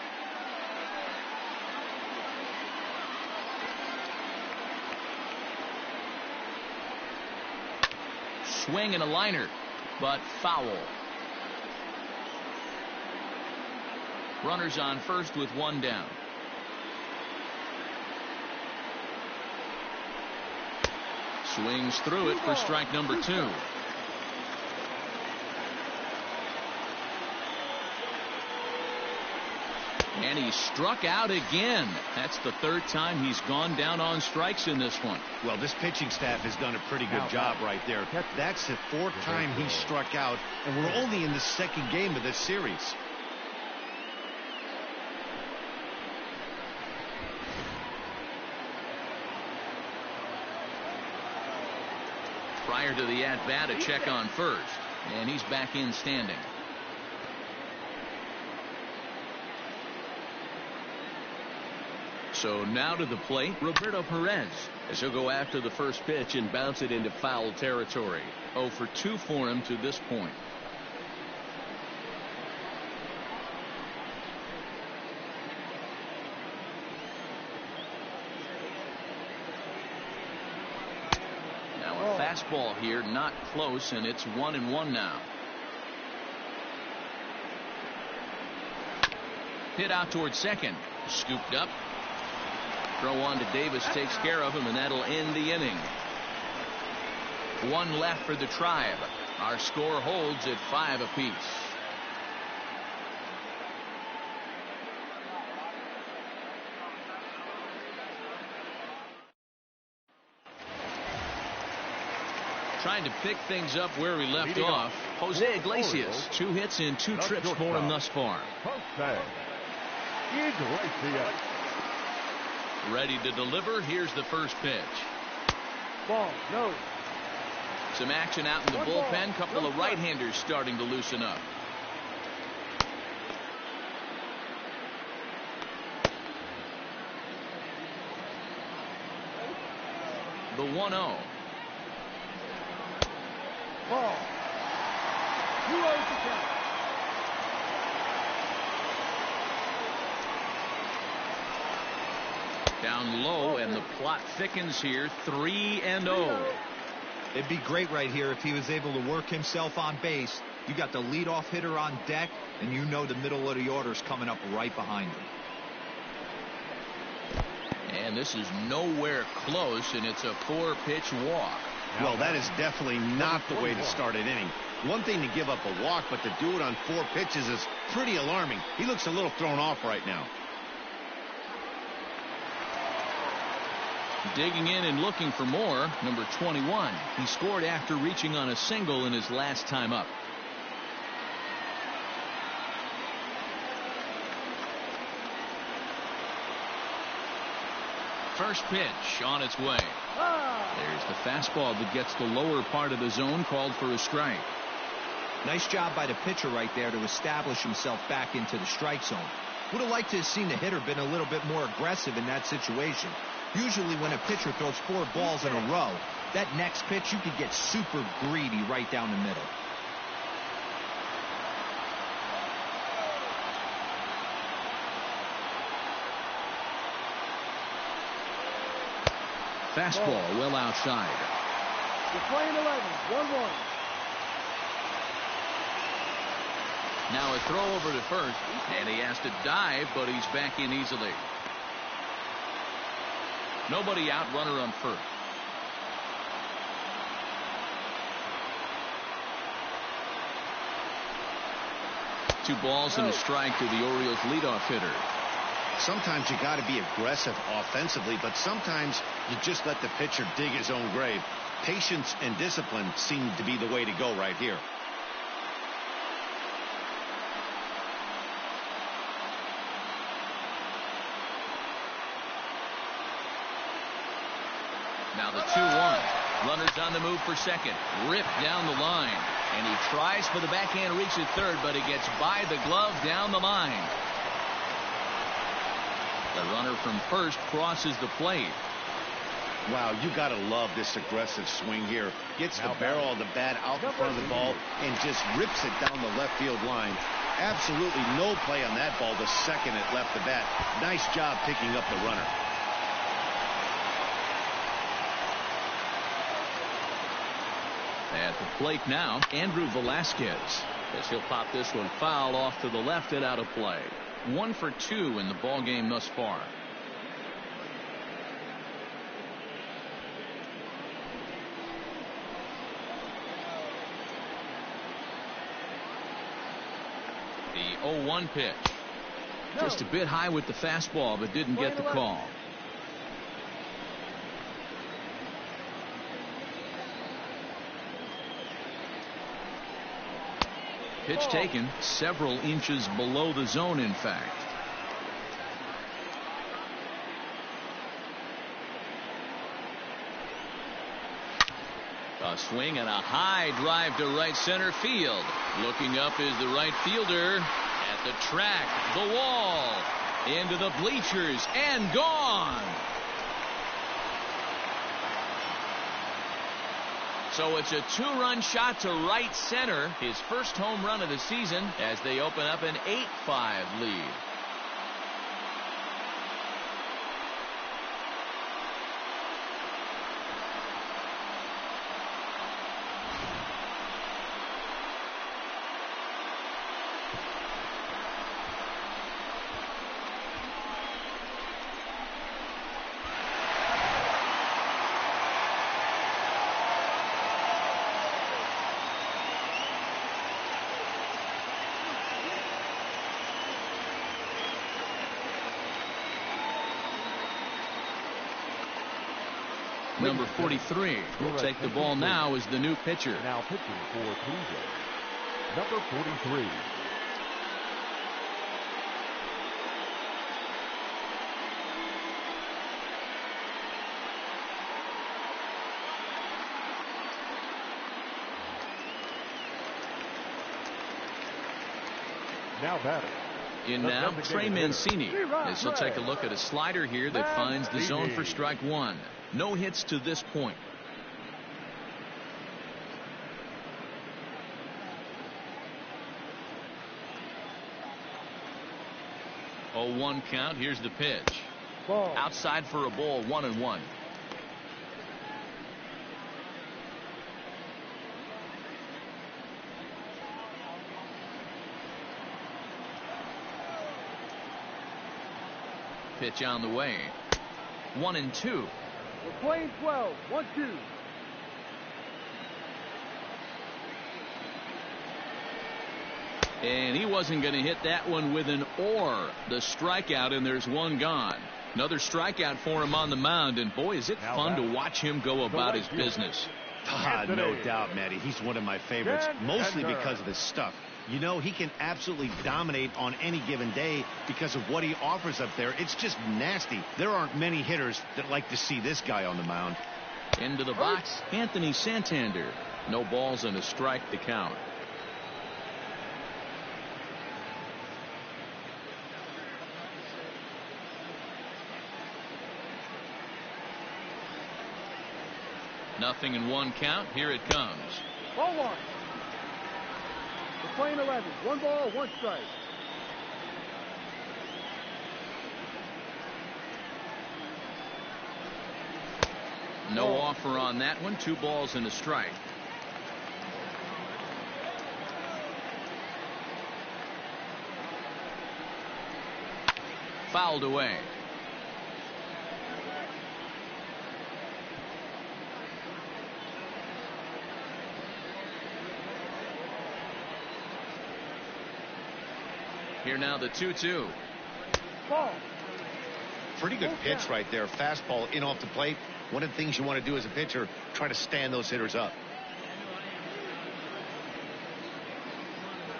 Swing and a liner, but foul. Runners on first with 1 down. Swings through it for strike number 2. And he struck out again. That's the 3rd time he's gone down on strikes in this one. Well, this pitching staff has done a pretty good job right there. That's the 4th time he struck out, and we're only in the 2nd game of this series. Prior to the at-bat, a check on first, and he's back in standing. So now to the plate, Roberto Perez, as he'll go after the first pitch and bounce it into foul territory. 0 for 2 for him to this point. Now a fastball here, not close, and it's 1-1 now. Hit out towards second. Scooped up. Throw on to Davis takes care of him, and that'll end the inning. 1 left for the Tribe. Our score holds at 5 apiece. Trying to pick things up where we left off. Jose Iglesias, 2 hits in 2 trips for him thus far. Jose Iglesias. Ready to deliver. Here's the first pitch. Ball, no. Some action out in the bullpen. Couple of right-handers starting to loosen up. The 1-0. Ball. 2-0 to count. Down low, and the plot thickens here. 3-0. It'd be great right here if he was able to work himself on base. You got the leadoff hitter on deck, and you know the middle of the order's coming up right behind him. And this is nowhere close, and it's a 4-pitch walk. Well, that is definitely not the way to start an inning. One thing to give up a walk, but to do it on 4 pitches is pretty alarming. He looks a little thrown off right now. Digging in and looking for more, number 21. He scored after reaching on a single in his last time up. First pitch on its way. There's the fastball that gets the lower part of the zone, called for a strike. Nice job by the pitcher right there to establish himself back into the strike zone. Would have liked to have seen the hitter been a little bit more aggressive in that situation. Usually when a pitcher throws 4 balls in a row, that next pitch you could get super greedy right down the middle. Fastball well outside. You're playing 11, 1-1. Now a throw over to first, and he has to dive, but he's back in easily. Nobody out, runner on first. Two balls and a strike to the Orioles leadoff hitter. Sometimes you got to be aggressive offensively, but sometimes you just let the pitcher dig his own grave. Patience and discipline seem to be the way to go right here. Now the 2-1. Runners on the move for second. Ripped down the line. And he tries for the backhand reach at third, but he gets by the glove down the line. The runner from first crosses the plate. Wow, you got to love this aggressive swing here. Gets the barrel of the bat out in front of the ball and just rips it down the left field line. Absolutely no play on that ball the second it left the bat. Nice job picking up the runner. At the plate now, Andrew Velasquez, as he'll pop this one foul off to the left and out of play. 1 for 2 in the ball game thus far. The 0-1 pitch. Just a bit high with the fastball, but didn't get the call. Pitch taken several inches below the zone, in fact. A swing and a high drive to right center field. Looking up is the right fielder. At the track, the wall, into the bleachers, and gone. So it's a 2-run shot to right center, his first home run of the season, as they open up an 8-5 lead. Number 43 will take the ball now as the new pitcher. Now pitching for Cleveland, number 43. Now batting. In now, Trey Mancini, as he'll take a look at a slider here that finds the zone for strike one. No hits to this point. Oh, 1 count. Here's the pitch. Ball. Outside for a ball, 1-1. Pitch on the way. 1-2. We're playing 12. 1-2. And he wasn't going to hit that one with an or. The strikeout, and there's one gone. Another strikeout for him on the mound, and boy, is it fun to watch him go about his business. No doubt, Matty. He's one of my favorites, mostly because of his stuff. You know, he can absolutely dominate on any given day because of what he offers up there. It's just nasty. There aren't many hitters that like to see this guy on the mound. Into the box, Anthony Santander. No balls and a strike to count. Nothing in one count. Here it comes. Ball 1. We're playing 11. 1 ball, 1 strike. No offer on that one. 2 balls and a strike. Fouled away. Here now the 2-2. Ball. Pretty good pitch right there. Fastball in off the plate. One of the things you want to do as a pitcher, try to stand those hitters up.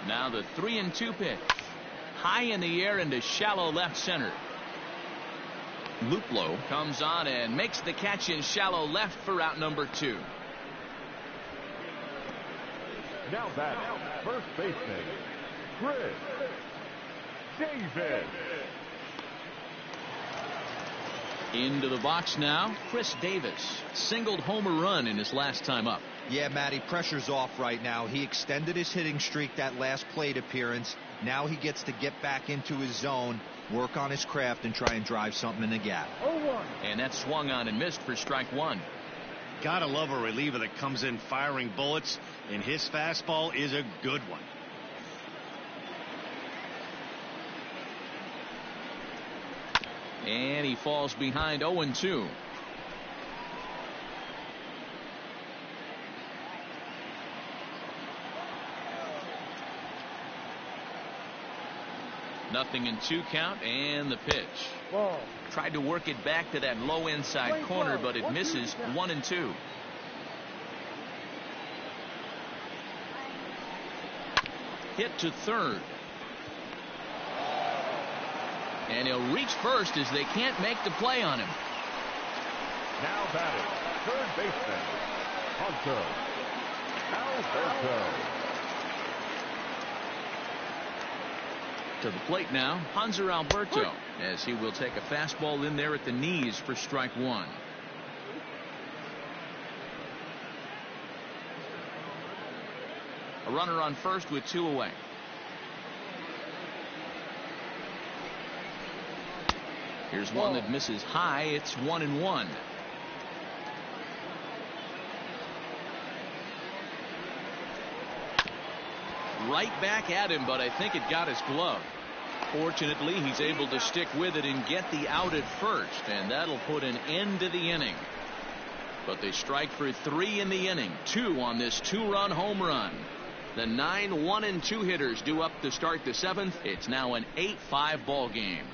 Now the 3-2 pitch. High in the air into shallow left center. Luplow comes on and makes the catch in shallow left for out number 2. Now that first baseman, Chris Davis. Into the box now, Chris Davis. Singled home run in his last time up. Yeah, Matty, pressure's off right now. He extended his hitting streak that last plate appearance. Now he gets to get back into his zone, work on his craft, and try and drive something in the gap. 0-1. And that swung on and missed for strike 1. Gotta love a reliever that comes in firing bullets, and his fastball is a good one. And he falls behind 0-2. Nothing in 2 count, and the pitch. Ball. Tried to work it back to that low inside corner, but it misses. 1-2. Hit to third. And he'll reach first as they can't make the play on him. Now batting, third baseman, Hunter Alberto. To the plate now, Hanser Alberto, as he will take a fastball in there at the knees for strike 1. A runner on first with 2 away. Here's one that misses high. It's 1-1. Right back at him, but I think it got his glove. Fortunately, he's able to stick with it and get the out at first, and that'll put an end to the inning. But they strike for 3 in the inning, 2 on this 2-run home run. The 9 1-2 hitters due up to start the 7th. It's now an 8-5 ball game.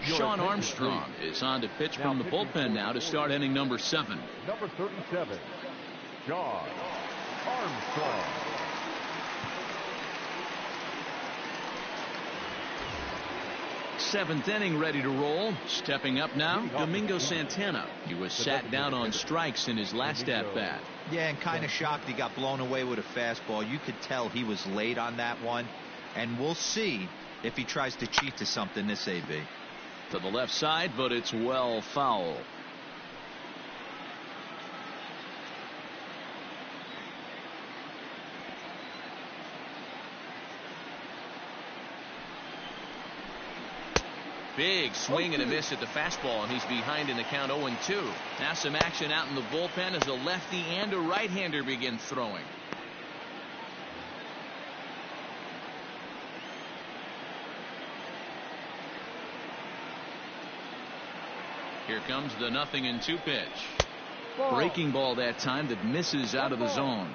Sean Armstrong is on to pitch from the bullpen now to start inning number 7. Number 37, Sean Armstrong. Seventh inning ready to roll. Stepping up now, Domingo Santana. He was sat down on strikes in his last at bat. Yeah, and kind of shocked he got blown away with a fastball. You could tell he was late on that one. And we'll see if he tries to cheat to something this AB. To the left side, but it's well foul. Big swing and a miss at the fastball, and he's behind in the count 0-2. Now some action out in the bullpen as a lefty and a right-hander begin throwing. Here comes the 0-2 pitch. Breaking ball that time that misses out of the zone.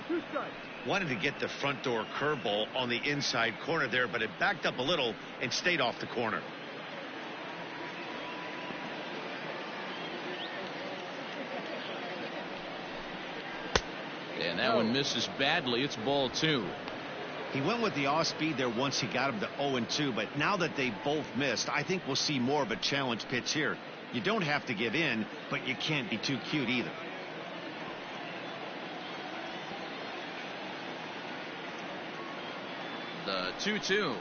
Wanted to get the front door curveball on the inside corner there, but it backed up a little and stayed off the corner. And that one misses badly. It's ball 2. He went with the off speed there once he got him to 0-2, but now that they both missed, I think we'll see more of a challenge pitch here. You don't have to give in, but you can't be too cute either. The 2-2.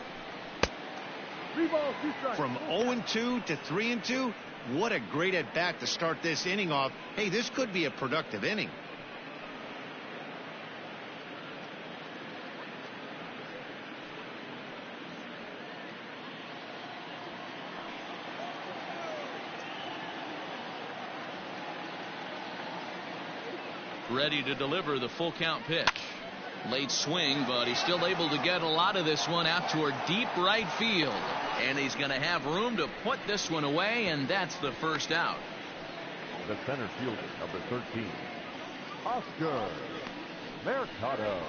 From 0-2 to 3-2, what a great at bat to start this inning off. Hey, this could be a productive inning. Ready to deliver the full count pitch. Late swing, but he's still able to get a lot of this one out toward deep right field. And he's going to have room to put this one away, and that's the first out. The center fielder, number 13, Oscar Mercado.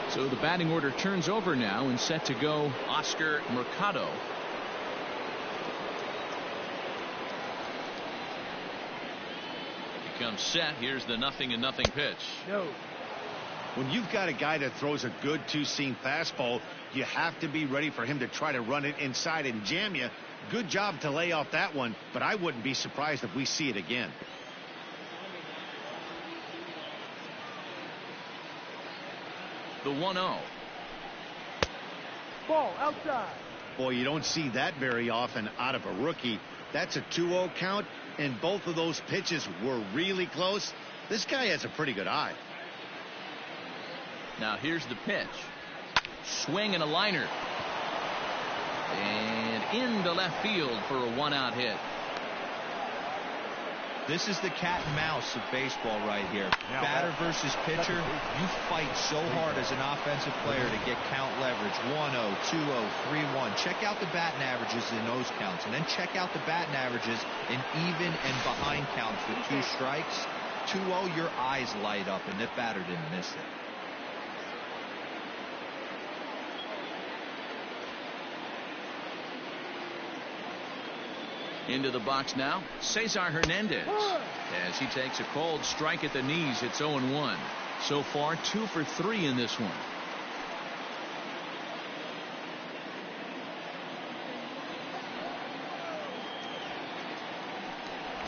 So the batting order turns over now and set to go Oscar Mercado. Comes set. Here's the 0-0 pitch. When you've got a guy that throws a good two-seam fastball, you have to be ready for him to try to run it inside and jam you. Good job to lay off that one, but I wouldn't be surprised if we see it again. The 1-0. Ball outside. Boy, you don't see that very often out of a rookie. That's a 2-0 count, and both of those pitches were really close. This guy has a pretty good eye. Now here's the pitch. Swing and a liner. And into left field for a 1-out hit. This is the cat and mouse of baseball right here. Batter versus pitcher. You fight so hard as an offensive player to get count leverage. 1-0, 2-0, 3-1. Check out the batting averages in those counts, and then check out the batting averages in even and behind counts with 2 strikes. 2-0, your eyes light up, and the batter didn't miss it. Into the box now, Cesar Hernandez. As he takes a cold strike at the knees, it's 0-1. So far, 2 for 3 in this one.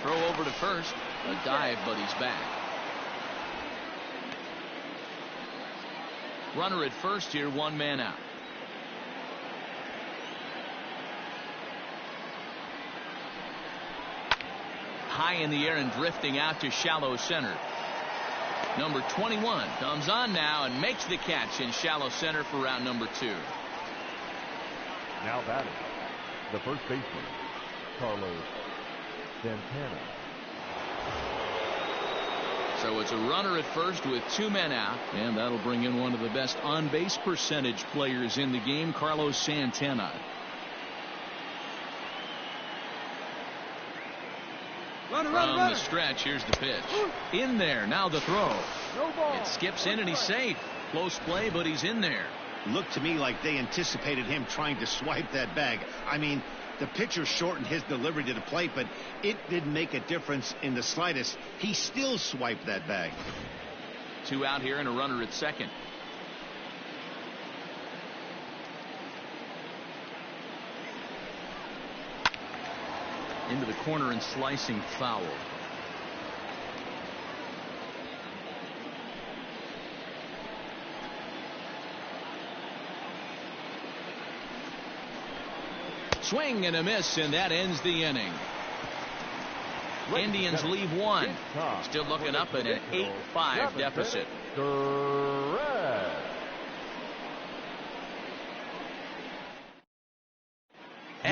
Throw over to first. A dive, but he's back. Runner at first here, 1 man out. High in the air and drifting out to shallow center. Number 21 comes on now and makes the catch in shallow center for round number 2. Now batting, the first baseman, Carlos Santana. So it's a runner at first with 2 men out, and that'll bring in one of the best on-base percentage players in the game, Carlos Santana. From the stretch, here's the pitch. In there, now the throw. It skips in and he's safe. Close play, but he's in there. Looked to me like they anticipated him trying to swipe that bag. I mean, the pitcher shortened his delivery to the plate, but it didn't make a difference in the slightest. He still swiped that bag. 2 out here and a runner at second. Into the corner and slicing foul. Swing and a miss, and that ends the inning. Indians leave 1. Still looking up at an 8-5 deficit.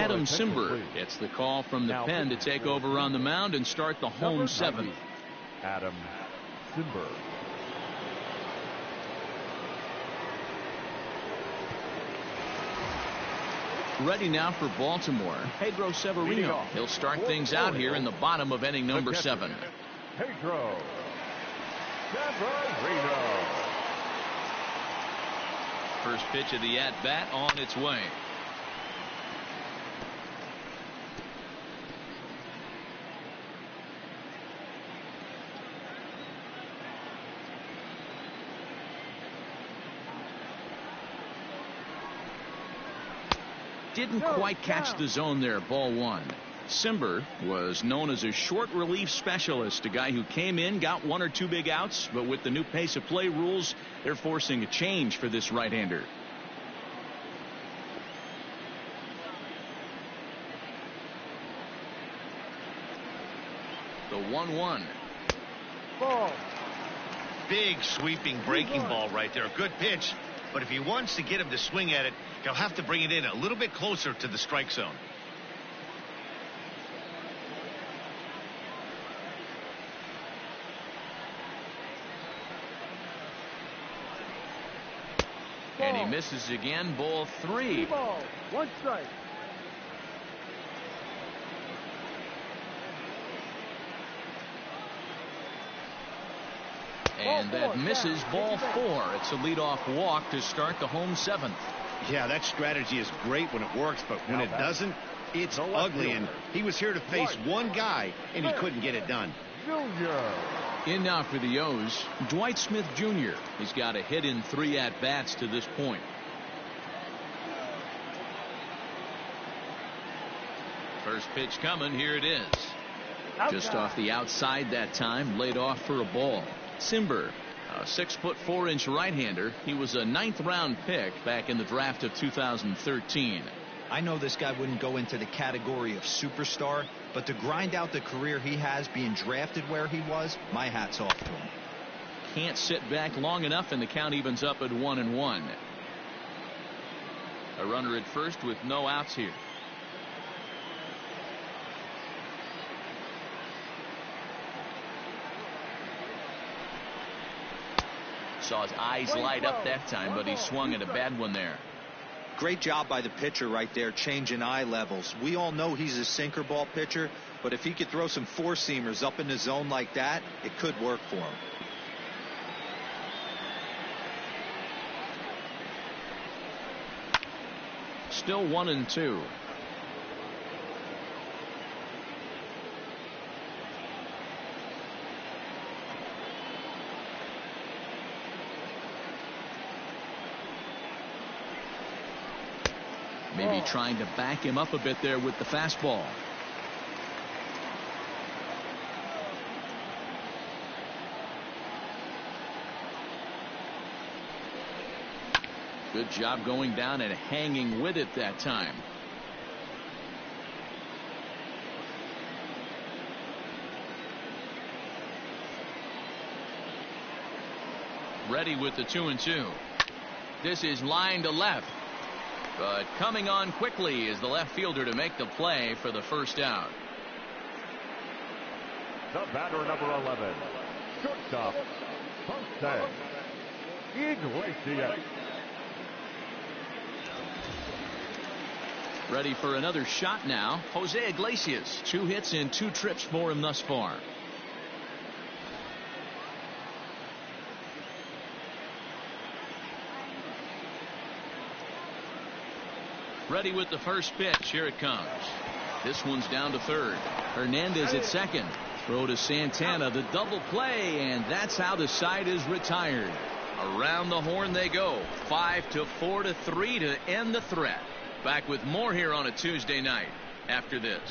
Adam Simber gets the call from the pen to take over on the mound and start the home seventh. Adam Simber. Ready now for Baltimore, Pedro Severino. He'll start things out here in the bottom of inning number 7. Pedro Severino. First pitch of the at-bat on its way. Didn't quite catch the zone there. Ball 1. Simber was known as a short relief specialist, a guy who came in, got 1 or 2 big outs, but with the new pace of play rules, they're forcing a change for this right-hander. The 1-1. Ball. Big sweeping breaking ball right there. A good pitch. But if he wants to get him to swing at it, he'll have to bring it in a little bit closer to the strike zone. And he misses again. Ball 3. Ball. 1 strike. And that misses. Ball 4. It's a leadoff walk to start the home 7th. Yeah, that strategy is great when it works, but when it doesn't, it's ugly. And he was here to face one guy, and he couldn't get it done. Junior. In now for the O's, Dwight Smith Jr. He's got a hit in 3 at-bats to this point. First pitch coming. Here it is. Just off the outside that time, laid off for a ball. Simber, a 6'4" right-hander. He was a 9th-round pick back in the draft of 2013. I know this guy wouldn't go into the category of superstar, but to grind out the career he has being drafted where he was, my hat's off to him. Can't sit back long enough, and the count evens up at 1-1. A runner at first with no outs here. Saw his eyes light up that time, but he swung at a bad one there. Great job by the pitcher right there, changing eye levels. We all know he's a sinker ball pitcher, but if he could throw some 4-seamers up in the zone like that, it could work for him. Still 1-2. Maybe trying to back him up a bit there with the fastball. Good job going down and hanging with it that time. Ready with the 2-2. This is line to left. But coming on quickly is the left fielder to make the play for the first out. The batter, number 11, shortstop, Jose Iglesias. Ready for another shot now. Jose Iglesias, 2 hits and 2 trips for him thus far. Ready with the first pitch. Here it comes. This one's down to third. Hernandez at second. Throw to Santana. The double play, and that's how the side is retired. Around the horn they go. 5-4-3 to end the threat. Back with more here on a Tuesday night after this.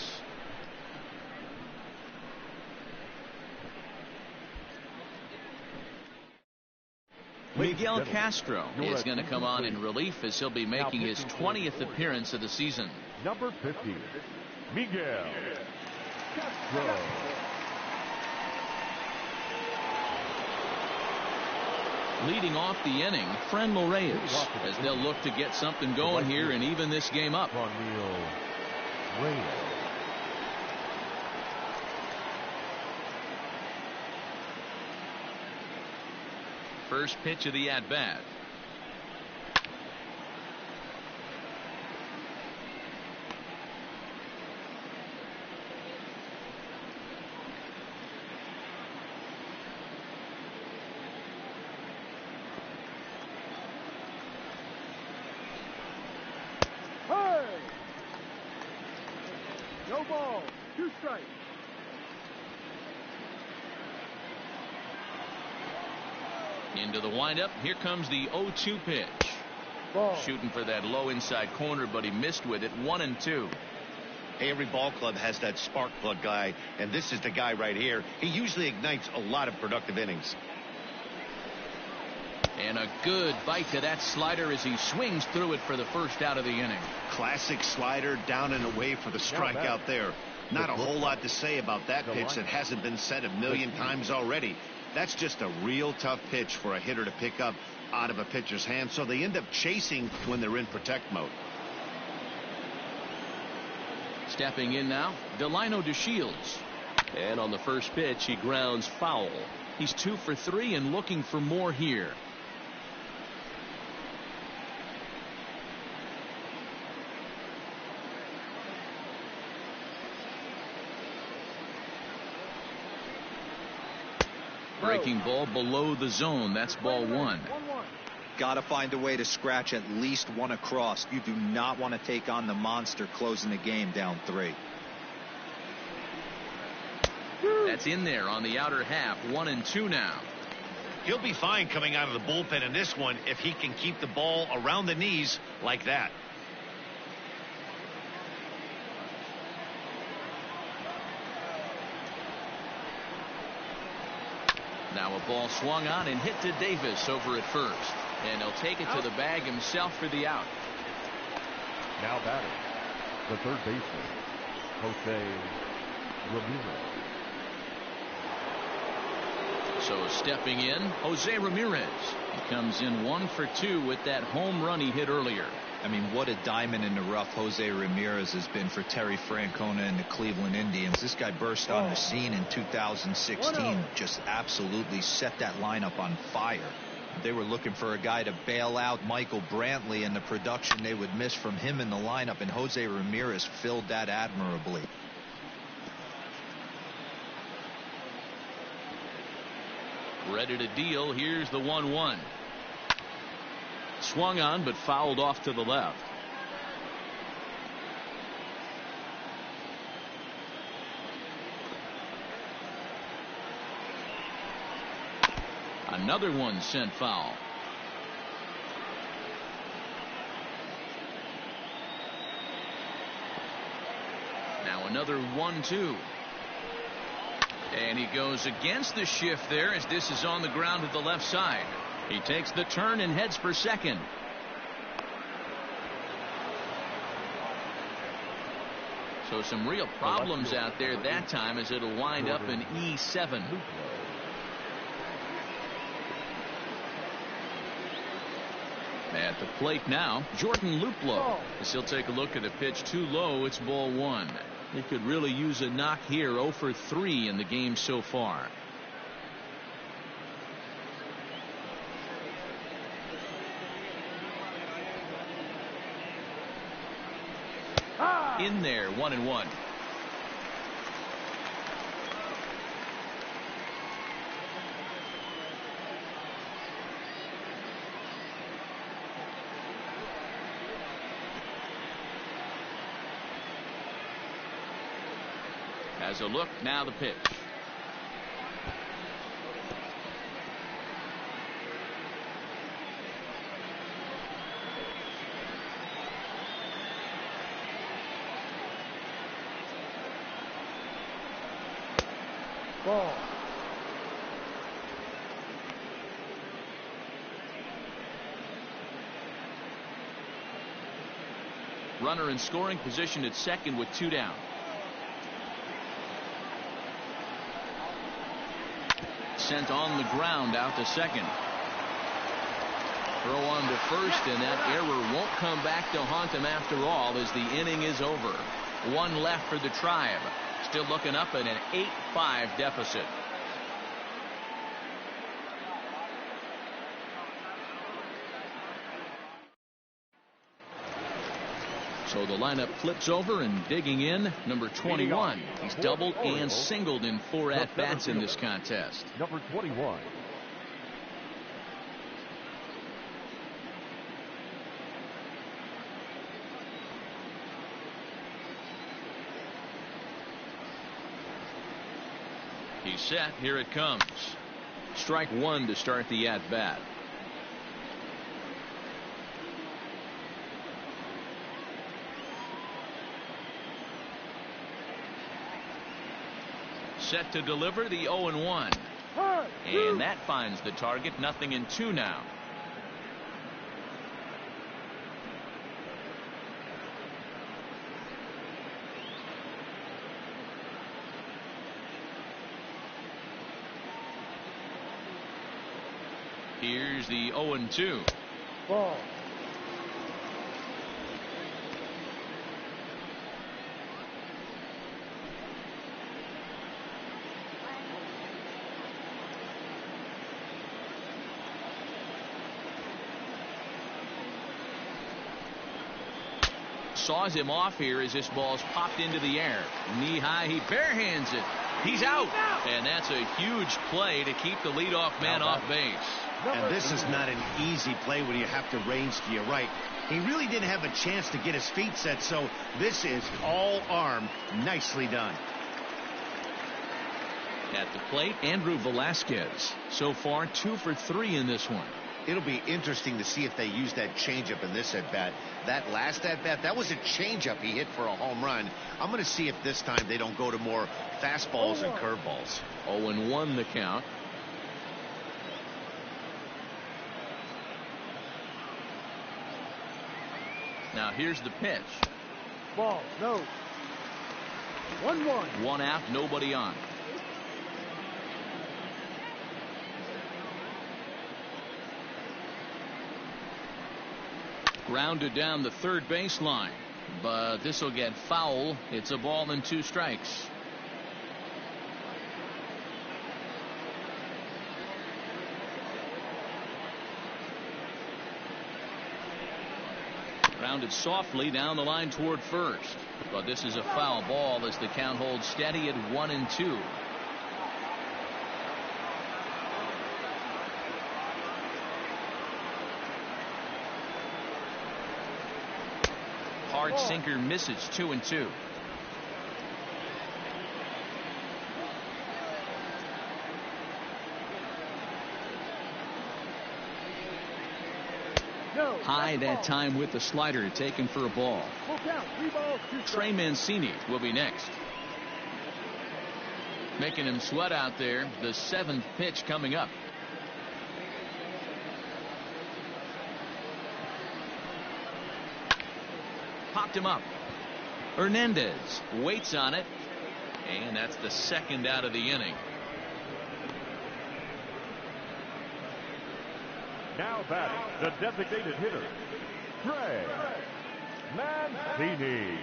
Miguel Castro is going to come on in relief as he'll be making his 20th appearance of the season. Number 50, Miguel Castro. Leading off the inning, Franmil Reyes, as they'll look to get something going here and even this game up. Reyes. First pitch of the at-bat. No ball. 2 strikes. Into the windup. Here comes the 0-2 pitch. Ball. Shooting for that low inside corner, but he missed with it. 1-2. Hey, every ball club has that spark plug guy, and this is the guy right here. He usually ignites a lot of productive innings. And a good bite to that slider as he swings through it for the first out of the inning. Classic slider, down and away for the strike out there. Not a whole lot to say about that pitch that hasn't been said a million times already. That's just a real tough pitch for a hitter to pick up out of a pitcher's hand, so they end up chasing when they're in protect mode. Stepping in now, Delino DeShields. And on the first pitch, he grounds foul. He's 2 for 3 and looking for more here. Breaking ball below the zone. That's ball 1. Got to find a way to scratch at least one across. You do not want to take on the monster closing the game down 3. That's in there on the outer half. 1-2 now. He'll be fine coming out of the bullpen in this one if he can keep the ball around the knees like that. Now a ball swung on and hit to Davis over at first. And he'll take it to the bag himself for the out. Now batting, the third baseman, Jose Ramirez. So stepping in, Jose Ramirez. He comes in 1 for 2 with that home run he hit earlier. I mean, what a diamond in the rough Jose Ramirez has been for Terry Francona and the Cleveland Indians. This guy burst on the scene in 2016, just absolutely set that lineup on fire. They were looking for a guy to bail out Michael Brantley, and the production they would miss from him in the lineup, and Jose Ramirez filled that admirably. Ready to deal. Here's the 1-1. Swung on but fouled off to the left. Another one sent foul. Now another 1-2. And he goes against the shift there as this is on the ground to the left side. He takes the turn and heads for second. So some real problems out there that time as it'll wind up in E7. At the plate now, Jordan Luplow. As he'll take a look at a pitch too low, it's ball 1. He could really use a knock here. 0 for 3 in the game so far. In there, 1-1. As a look, now the pitch. Ball. Runner in scoring position at second with 2 down. Sent on the ground out to second. Throw on to first, and that error won't come back to haunt him after all as the inning is over. One left for the Tribe. Still looking up at an 8-5 deficit. So the lineup flips over, and digging in, number 21. He's doubled and singled in 4 at-bats in this contest. Number 21. He's set. Here it comes. Strike one to start the at-bat. Set to deliver the 0-1. And that finds the target. 0-2 now. Here's the 0-2. Ball. Saws him off here as this ball's popped into the air. Knee high, he barehands it. He's out. And that's a huge play to keep the leadoff man off base. And this is not an easy play when you have to range to your right. He really didn't have a chance to get his feet set, so this is all arm. Nicely done. At the plate, Andrew Velasquez. So far, 2 for 3 in this one. It'll be interesting to see if they use that changeup in this at-bat. That last at-bat, that was a changeup he hit for a home run. I'm going to see if this time they don't go to more fastballs and curveballs. 0-1 the count. Now here's the pitch. Ball. No. 1-1. One out, nobody on. Grounded down the third baseline, but this will get foul. It's a ball and 2 strikes. Grounded softly down the line toward first, but this is a foul ball as the count holds steady at 1-2. Hard sinker misses. 2-2. No. High that time with the slider, taken for a ball. Full count. 3 balls, 2 strikes. Trey Mancini will be next. Making him sweat out there. The 7th pitch coming up. Popped him up. Hernandez waits on it, and that's the 2nd out of the inning. Now batting, the designated hitter, Trey Mancini.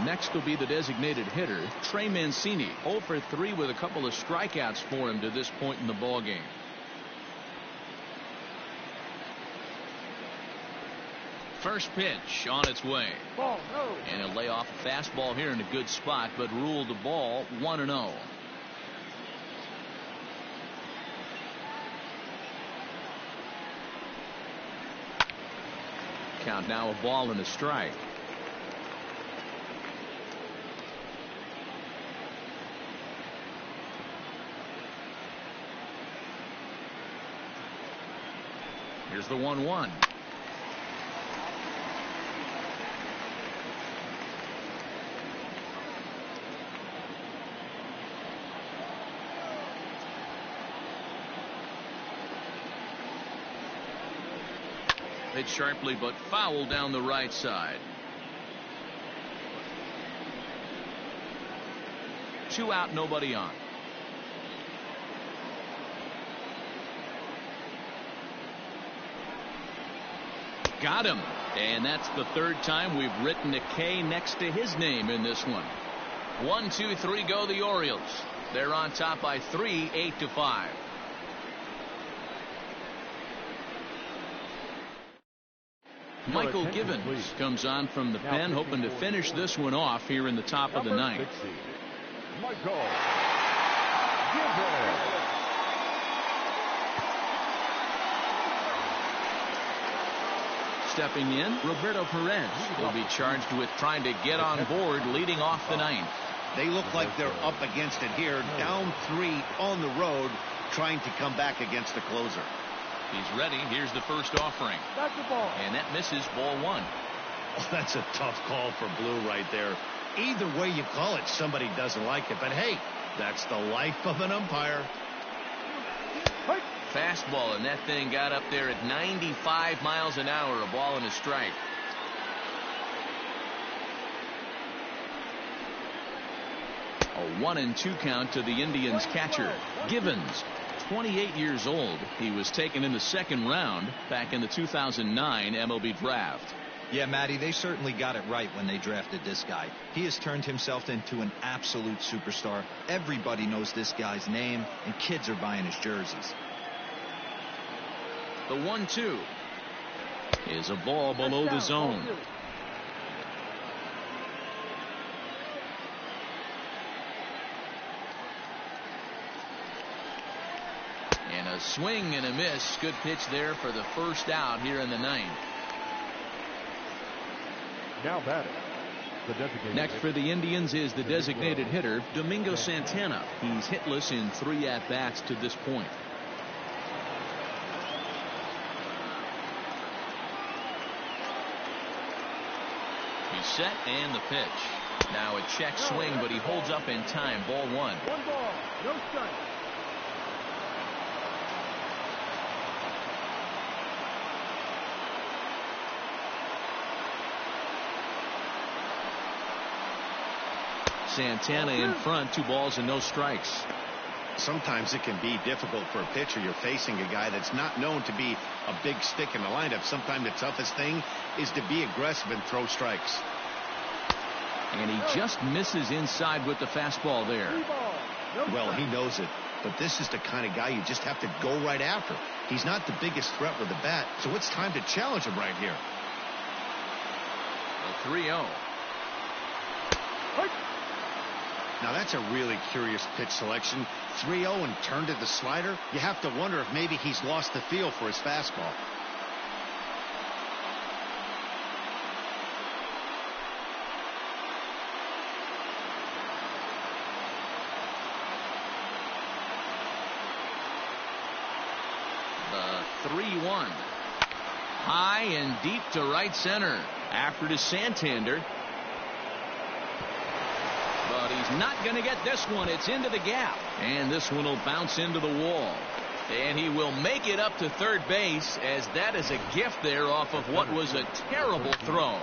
Next will be the designated hitter, Trey Mancini. 0 for 3 with a couple of strikeouts for him to this point in the ballgame. First pitch on its way. Ball. No. And he'll lay off a fastball here in a good spot, but ruled the ball 1-0. Count now a ball and a strike. Here's the 1-1. Hit sharply but foul down the right side. 2 out, nobody on. Got him. And that's the third time we've written a K next to his name in this one. 1, 2, 3 go the Orioles. They're on top by 3, 8-5. Michael Givens comes on from the pen, hoping to finish this one off here in the top of the ninth. Michael Givens. Stepping in, Roberto Perez will be charged with trying to get on board leading off the ninth. They look like they're up against it here, down 3 on the road, trying to come back against the closer. He's ready. Here's the first offering. That's the ball. And that misses, ball 1. Oh, that's a tough call for Blue right there. Either way you call it, somebody doesn't like it. But hey, that's the life of an umpire. Fastball, and that thing got up there at 95 miles an hour, a ball and a strike. A 1-2 count to the Indians catcher. Givens, 28 years old. He was taken in the second round back in the 2009 MLB draft. Yeah, Matty, they certainly got it right when they drafted this guy. He has turned himself into an absolute superstar. Everybody knows this guy's name, and kids are buying his jerseys. The 1-2 is a ball below the zone. And a swing and a miss. Good pitch there for the first out here in the ninth. Now batting, the designated. Next for the Indians is the designated hitter, Domingo Santana. He's hitless in 3 at-bats to this point. He's set and the pitch. Now a check swing, but he holds up in time. Ball 1. 1 ball, no strike. Santana in front, 2 balls and no strikes. Sometimes it can be difficult for a pitcher. You're facing a guy that's not known to be a big stick in the lineup. Sometimes the toughest thing is to be aggressive and throw strikes. And he just misses inside with the fastball there. Well, he knows it. But this is the kind of guy you just have to go right after. He's not the biggest threat with the bat, so it's time to challenge him right here. The 3-0. Now that's a really curious pitch selection. 3-0 and turned to the slider. You have to wonder if maybe he's lost the feel for his fastball. The 3-1. High and deep to right center. After to Santander. But he's not going to get this one. It's into the gap. And this one will bounce into the wall. And he will make it up to third base, as that is a gift there off of what was a terrible throw.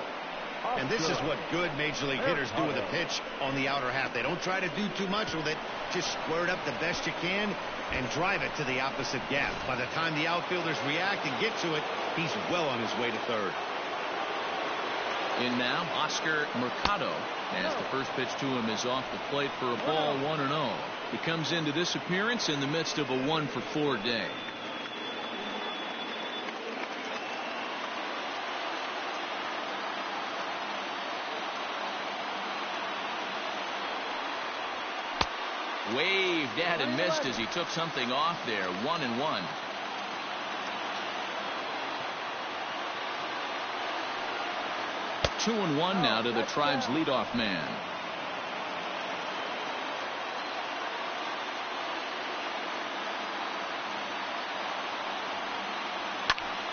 And this is what good major league hitters do with a pitch on the outer half. They don't try to do too much with it. Just square it up the best you can and drive it to the opposite gap. By the time the outfielders react and get to it, he's well on his way to third. In now, Oscar Mercado, as the first pitch to him is off the plate for a ball, 1-0. He comes into this appearance in the midst of a 1-for-4 day. Waved at and missed as he took something off there. 1-1. Two and 1 now to the Tribe's leadoff man.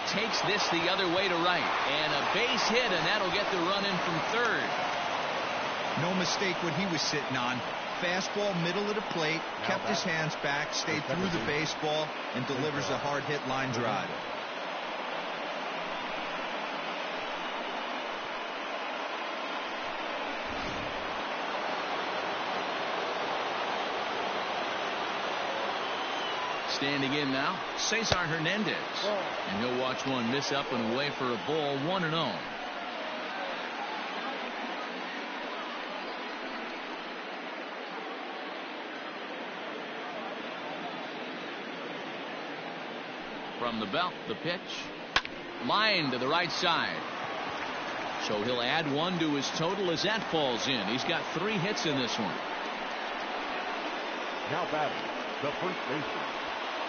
Takes this the other way to right, and a base hit, and that'll get the run in from third. No mistake what he was sitting on. Fastball middle of the plate, kept his hands back, stayed through the baseball, and delivers a hard hit line drive. Standing in now, Cesar Hernandez. And he'll watch one miss up and away for a ball, 1-0. From the belt, the pitch. Line to the right side. So he'll add one to his total as that falls in. He's got 3 hits in this one. Now batting, the first baseman,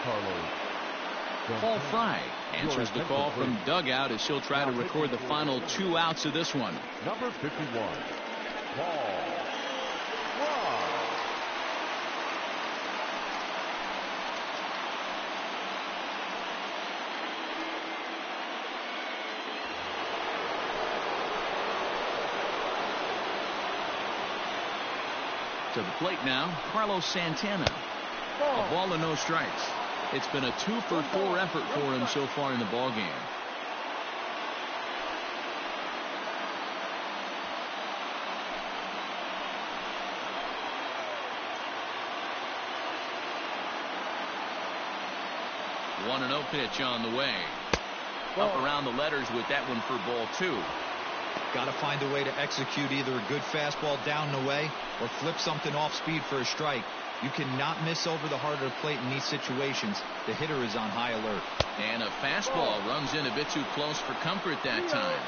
Carlos. Paul Fry answers the call from dugout as he'll try to record the final 2 outs of this one. Number 51, Paul Fry. To the plate now, Carlos Santana. A ball and no strikes. It's been a 2-for-4 effort for him so far in the ballgame. One and 0 pitch on the way. Up around the letters with that one for ball 2. Got to find a way to execute either a good fastball down and away or flip something off speed for a strike. You cannot miss over the heart of the plate in these situations. The hitter is on high alert. And a fastball runs in a bit too close for comfort that time.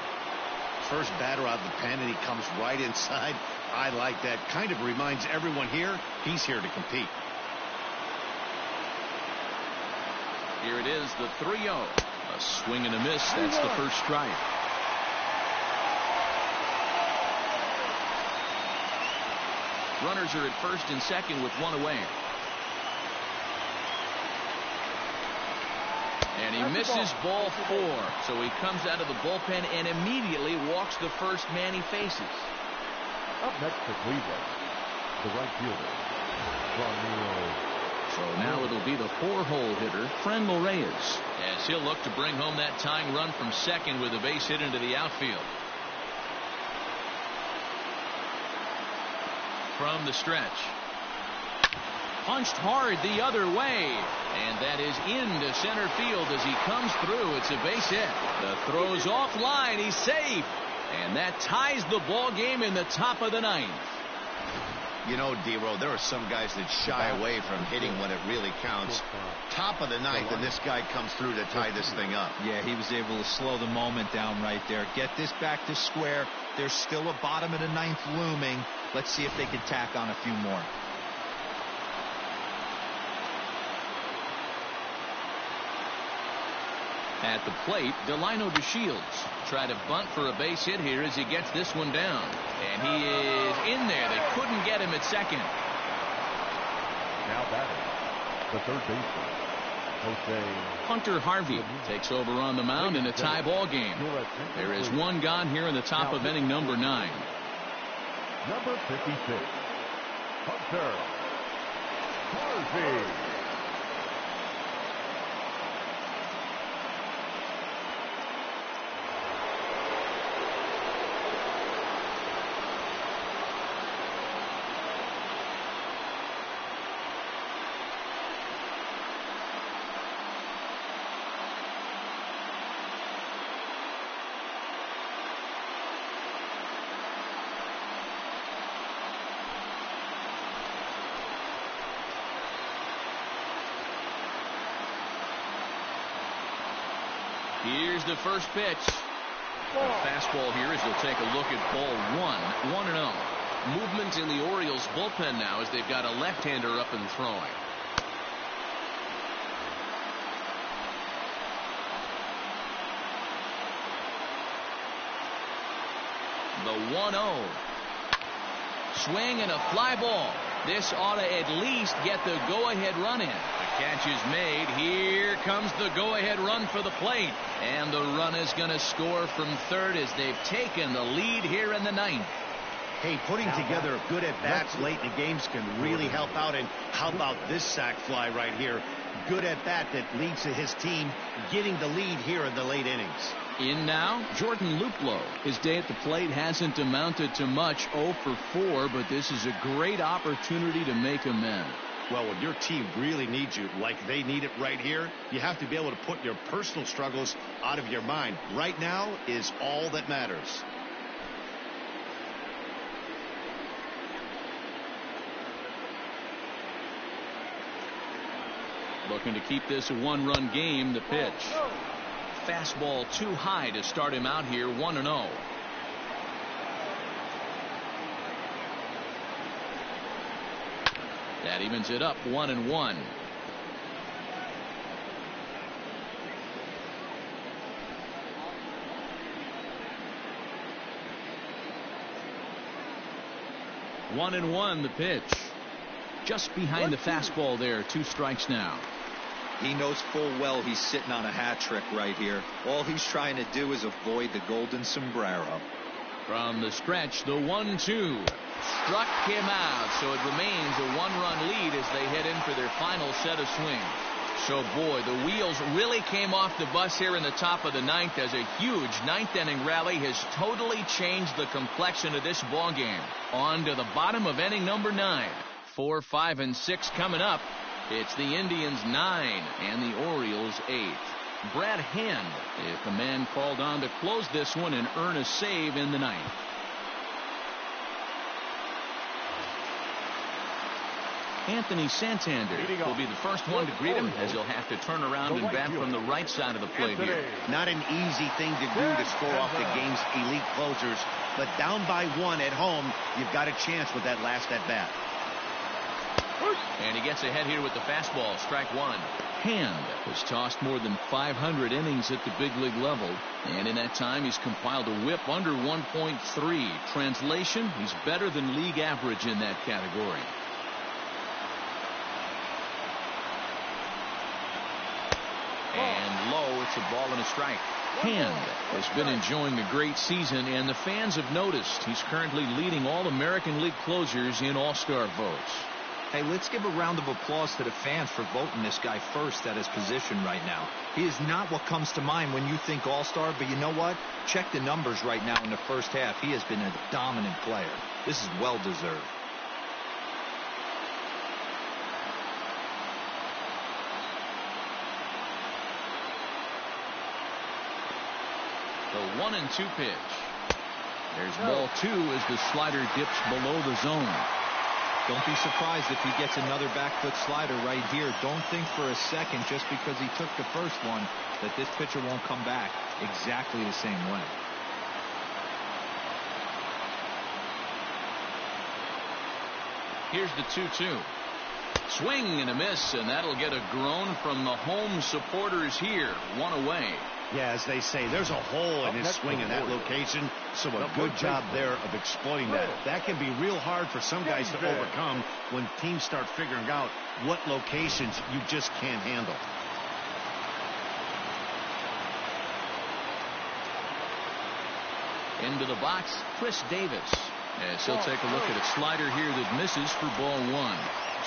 First batter out of the pen, and he comes right inside. I like that. Kind of reminds everyone here he's here to compete. Here it is, the 3-0. A swing and a miss. That's the first strike. Runners are at first and second with 1 away. And he misses ball 4. So he comes out of the bullpen and immediately walks the first man he faces. Up next for Cleveland, the right fielder, So now it'll be the 4-hole hitter, Franmil Reyes, as he'll look to bring home that tying run from second with a base hit into the outfield. From the stretch. Punched hard the other way. And that is into center field as he comes through. It's a base hit. The throw's offline. He's safe. And that ties the ball game in the top of the 9th. You know, D-Row, there are some guys that shy away from hitting when it really counts. Top of the 9th, and this guy comes through to tie this thing up. Yeah, he was able to slow the moment down right there. Get this back to square. There's still a bottom of the 9th looming. Let's see if they can tack on a few more. At the plate, Delino DeShields try to bunt for a base hit here as he gets this one down. And he is in there. They couldn't get him at second. Now batting, the third baseman, Jose Hunter Harvey takes over on the mound in a tie ball game. There is one gone here in the top of inning number 9. Number 56, Hunter Harvey. Here's the first pitch. A fastball here as they'll take a look at ball 1. 1-0. Movement in the Orioles bullpen now as they've got a left-hander up and throwing. The 1-0. Swing and a fly ball. This ought to at least get the go-ahead run in. The catch is made. Here comes the go-ahead run for the plate. And the run is going to score from third as they've taken the lead here in the 9th. Hey, putting together good at-bats late in the games can really help out. And how about this sac fly right here? Good at-bat that leads to his team getting the lead here in the late innings. In now, Jordan Luplow. His day at the plate hasn't amounted to much, 0 for 4, but this is a great opportunity to make amends. Well, when your team really needs you like they need it right here, you have to be able to put your personal struggles out of your mind. Right now is all that matters. Looking to keep this a one-run game. The pitch. Fastball too high to start him out here. 1-0. That evens it up 1-1. One and one, the pitch. Just behind the fastball there. 2 strikes now. He knows full well he's sitting on a hat trick right here. All he's trying to do is avoid the golden sombrero. From the stretch, the 1-2 struck him out, so it remains a 1-run lead as they head in for their final set of swings. So, boy, the wheels really came off the bus here in the top of the 9th as a huge 9th inning rally has totally changed the complexion of this ball game. On to the bottom of inning number 9. 4, 5, and 6 coming up. It's the Indians 9 and the Orioles 8. Brad Hand, if a man called on to close this one and earn a save in the 9th. Anthony Santander will be the first one to greet him as he'll have to turn around and bat from the right side of the plate here. Not an easy thing to do to score off the game's elite closers, but down by 1 at home, you've got a chance with that last at bat. And he gets ahead here with the fastball. Strike 1. Hand has tossed more than 500 innings at the big league level, and in that time he's compiled a whip under 1.3. Translation, he's better than league average in that category. And low, it's a ball and a strike. Hand has been enjoying a great season, and the fans have noticed he's currently leading all American League closers in all-star votes. Hey, let's give a round of applause to the fans for voting this guy first at his position right now. He is not what comes to mind when you think all-star, but you know what? Check the numbers right now in the first half. He has been a dominant player. This is well-deserved. The 1-2 pitch. There's ball 2 as the slider dips below the zone. Don't be surprised if he gets another back foot slider right here. Don't think for a second just because he took the first one that this pitcher won't come back exactly the same way. Here's the 2-2. Swing and a miss, and that'll get a groan from the home supporters here. 1 away. Yeah, as they say, there's a hole in his swing in that location, so a good job there of exploiting that. That can be real hard for some guys to overcome when teams start figuring out what locations you just can't handle. Into the box, Chris Davis. As he'll take a look at a slider here that misses for ball 1.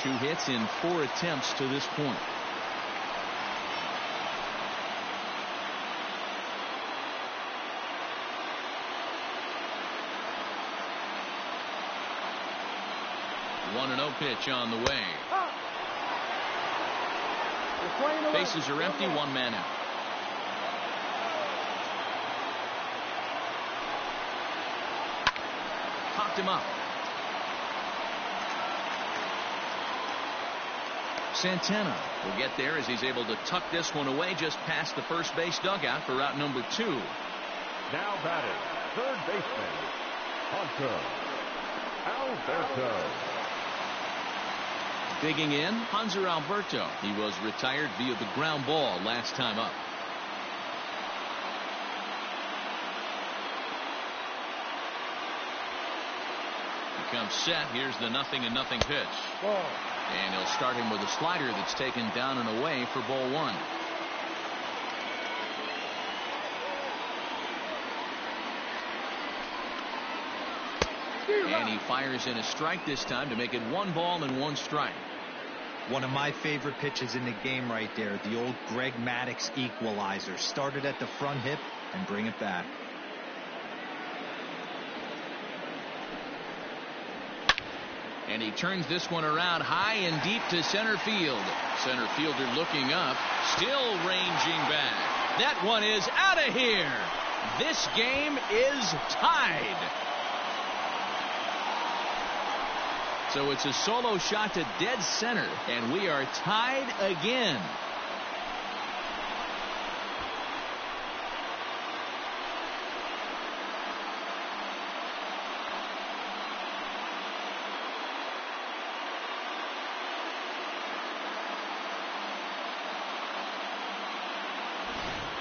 2 hits in 4 attempts to this point. The 1-0 pitch on the way. Bases are empty, 1 man out. Popped him up. Santana will get there as he's able to tuck this one away just past the first base dugout for out number 2. Now batting, third baseman, Hunter Alberto. Digging in, Hanser Alberto. He was retired via the ground ball last time up. He comes set. Here's the 0-0 pitch. And he'll start him with a slider that's taken down and away for ball 1. And he fires in a strike this time to make it 1 ball and 1 strike. One of my favorite pitches in the game right there, the old Greg Maddux equalizer. Started at the front hip and bring it back. And he turns this one around high and deep to center field. Center fielder looking up, still ranging back. That one is out of here. This game is tied. So it's a solo shot to dead center, and we are tied again.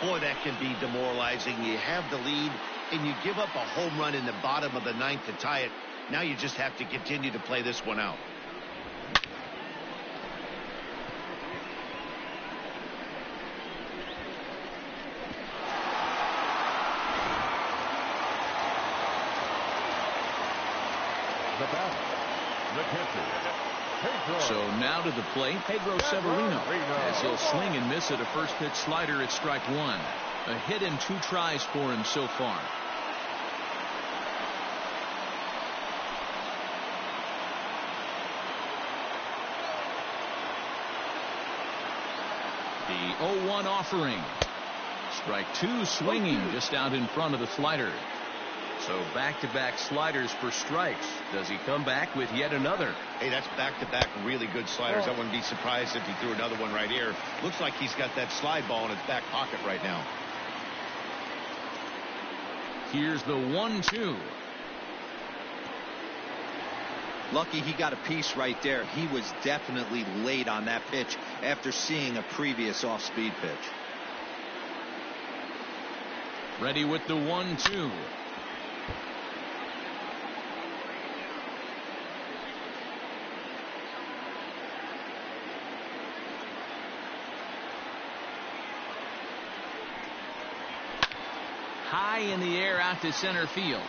Boy, that can be demoralizing. You have the lead, and you give up a home run in the bottom of the ninth to tie it. Now you just have to continue to play this one out. The batter, the catcher, Pedro. So now to the plate, Pedro Severino, as he'll swing and miss at a first pitch slider at strike one. A hit and 2 tries for him so far. The 0-1 offering. Strike 2 swinging just out in front of the slider. So back-to-back sliders for strikes. Does he come back with yet another? Hey, that's back-to-back really good sliders. I wouldn't be surprised if he threw another one right here. Looks like he's got that slide ball in his back pocket right now. Here's the 1-2. Lucky he got a piece right there. He was definitely late on that pitch after seeing a previous off-speed pitch. Ready with the 1-2. High in the air out to center field.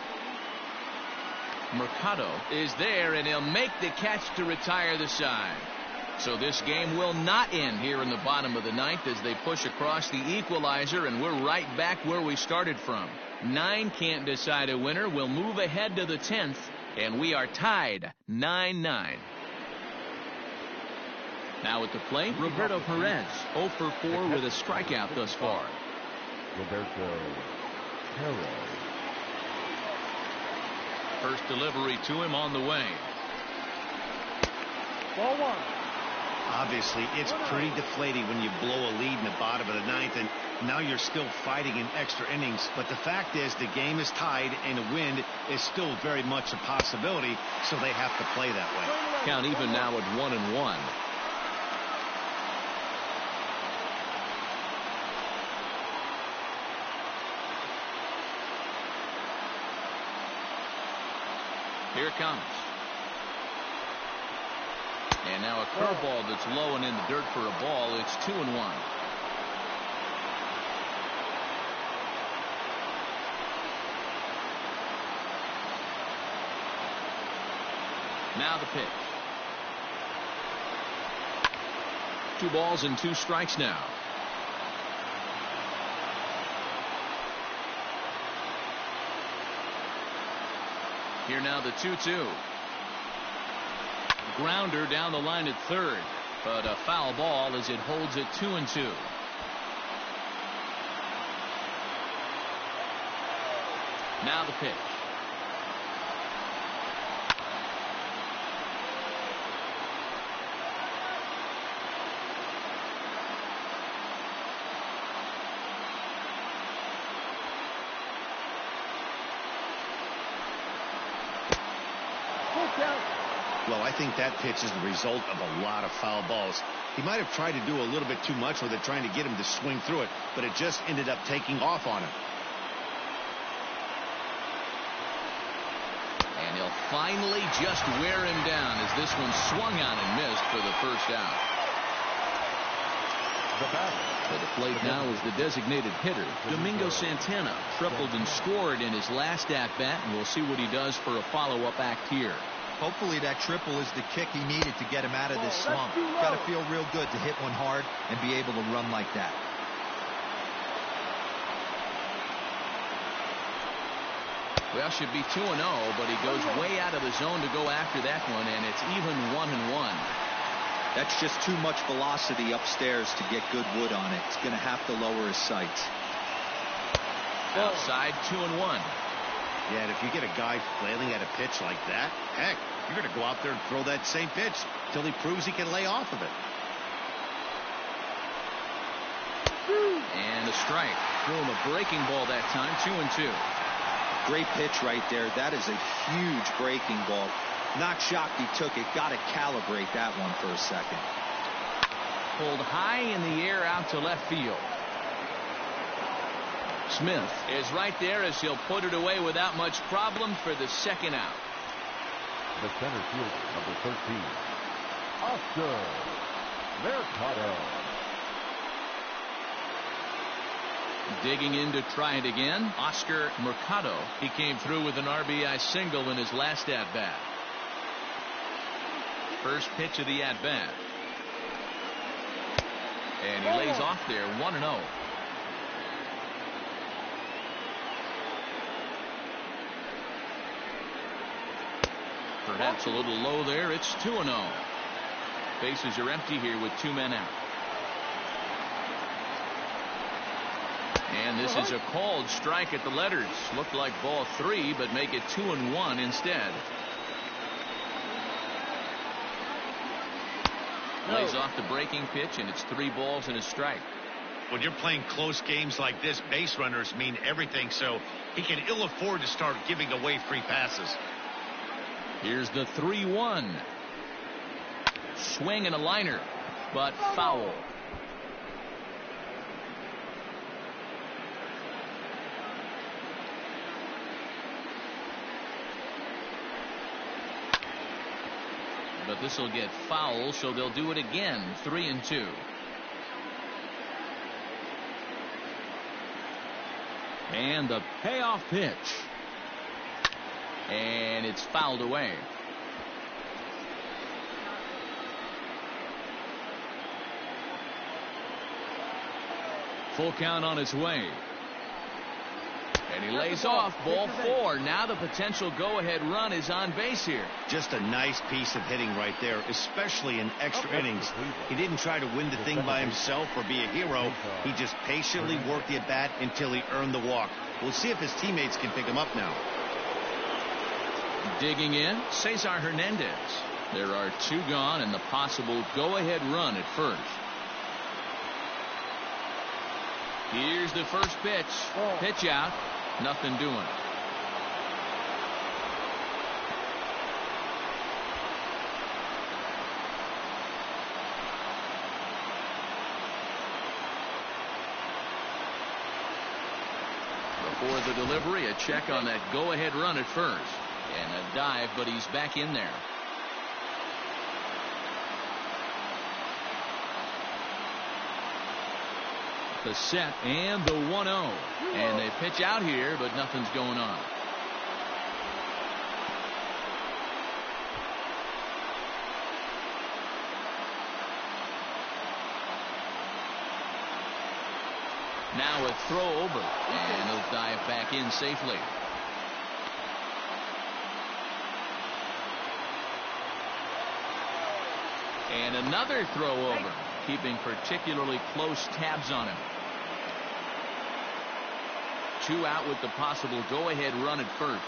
Mercado is there, and he'll make the catch to retire the side. So this game will not end here in the bottom of the ninth as they push across the equalizer, and we're right back where we started from. 9 can't decide a winner. We'll move ahead to the 10th, and we are tied 9-9. Now at the plate, Roberto Perez, 0 for 4 with a strikeout thus far. Roberto Perez. First delivery to him on the way. Ball 1. Obviously, it's pretty deflating when you blow a lead in the bottom of the ninth, and now you're still fighting in extra innings. But the fact is, the game is tied, and a win is still very much a possibility, so they have to play that way. Count even now at 1-1. Here it comes. And now a curveball that's low and in the dirt for a ball. It's 2-1. Now the pitch. 2 balls and 2 strikes now. Here now the 2-2. Grounder down the line at third, but a foul ball as it holds it 2-2. Now the pitch. Well, I think that pitch is the result of a lot of foul balls. He might have tried to do a little bit too much with it, trying to get him to swing through it, but it just ended up taking off on him. And he'll finally just wear him down as this one swung on and missed for the first out. To the plate now is the designated hitter, Domingo Santana. Tripled and scored in his last at-bat, and we'll see what he does for a follow-up act here. Hopefully that triple is the kick he needed to get him out of this slump. Got to feel real good to hit one hard and be able to run like that. Well, should be 2-0, but he goes way out of the zone to go after that one, and it's even 1-1. That's just too much velocity upstairs to get good wood on it. He's going to have to lower his sights. Outside, 2-1. Yeah, and if you get a guy flailing at a pitch like that, heck, you're going to go out there and throw that same pitch till he proves he can lay off of it. And a strike. Threw him a breaking ball that time, 2-2. Great pitch right there. That is a huge breaking ball. Not shocked he took it. Got to calibrate that one for a second. Pulled high in the air out to left field. Smith is right there as he'll put it away without much problem for the second out. The center fielder, number 13, Oscar Mercado. Digging in to try it again, Oscar Mercado. He came through with an RBI single in his last at-bat. First pitch of the at-bat. And he lays off there, 1-0. Perhaps a little low there. It's 2-0. Bases are empty here with 2 men out. And this is a called strike at the letters. Looked like ball 3, but make it 2-1 instead. Lays off the breaking pitch, and it's 3 balls and a strike. When you're playing close games like this, base runners mean everything, so he can ill afford to start giving away free passes. Here's the 3-1. Swing and a liner, but foul. But this will get foul, so they'll do it again. 3-2. And the payoff pitch. And it's fouled away. Full count on its way. And he lays off, ball 4. Now the potential go-ahead run is on base here. Just a nice piece of hitting right there, especially in extra innings. He didn't try to win the thing by himself or be a hero. He just patiently worked the at-bat until he earned the walk. We'll see if his teammates can pick him up now. Digging in, Cesar Hernandez. There are 2 gone and the possible go-ahead run at first. Here's the first pitch. Pitch out. Nothing doing. Before the delivery, a check on that go-ahead run at first. And a dive, but he's back in there. The set and the 1-0. And they pitch out here, but nothing's going on. Now a throw over, and he'll dive back in safely. And another throw over, keeping particularly close tabs on him. 2 out with the possible go-ahead run at first.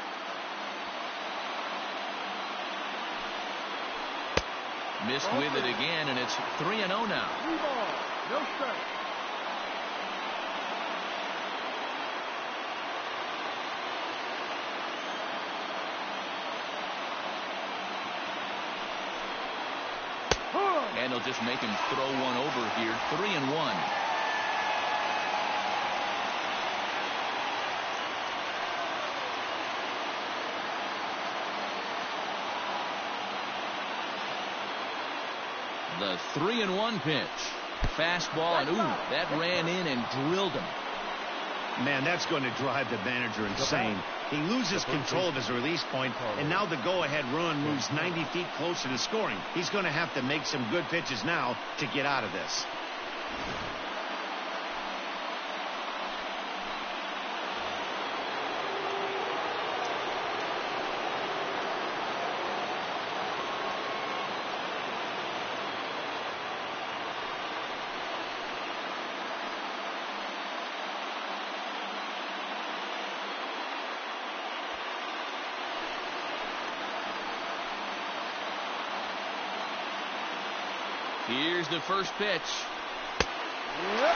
Missed with it again, and it's 3-0 now. 3 balls, no strike. And they'll just make him throw one over here. 3-1. The 3-1 pitch. Fastball, and ooh, that ran in and drilled him. Man, that's going to drive the manager insane. He loses control of his release point, and now the go-ahead run moves 90 feet closer to scoring. He's going to have to make some good pitches now to get out of this. Here's the first pitch. Yep.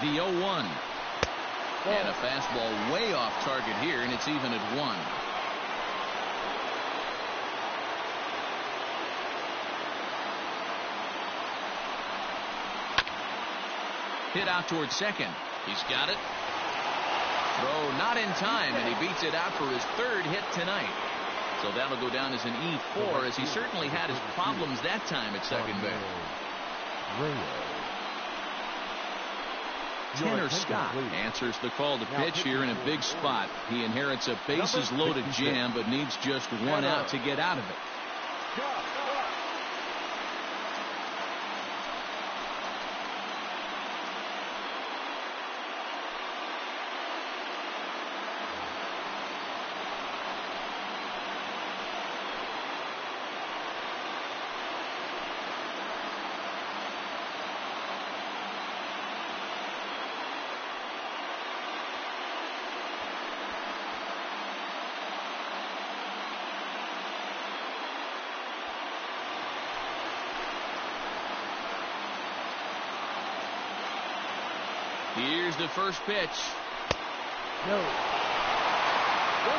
The 0-1. And a fastball way off target here, and it's even at 1. Hit out towards second. He's got it. Throw not in time, and he beats it out for his 3rd hit tonight. So that'll go down as an E4, as he certainly had his problems that time at second base. Tanner Scott answers the call to pitch here in a big spot. He inherits a bases loaded jam, but needs just 1 out to get out of it. Here's the first pitch. No. 1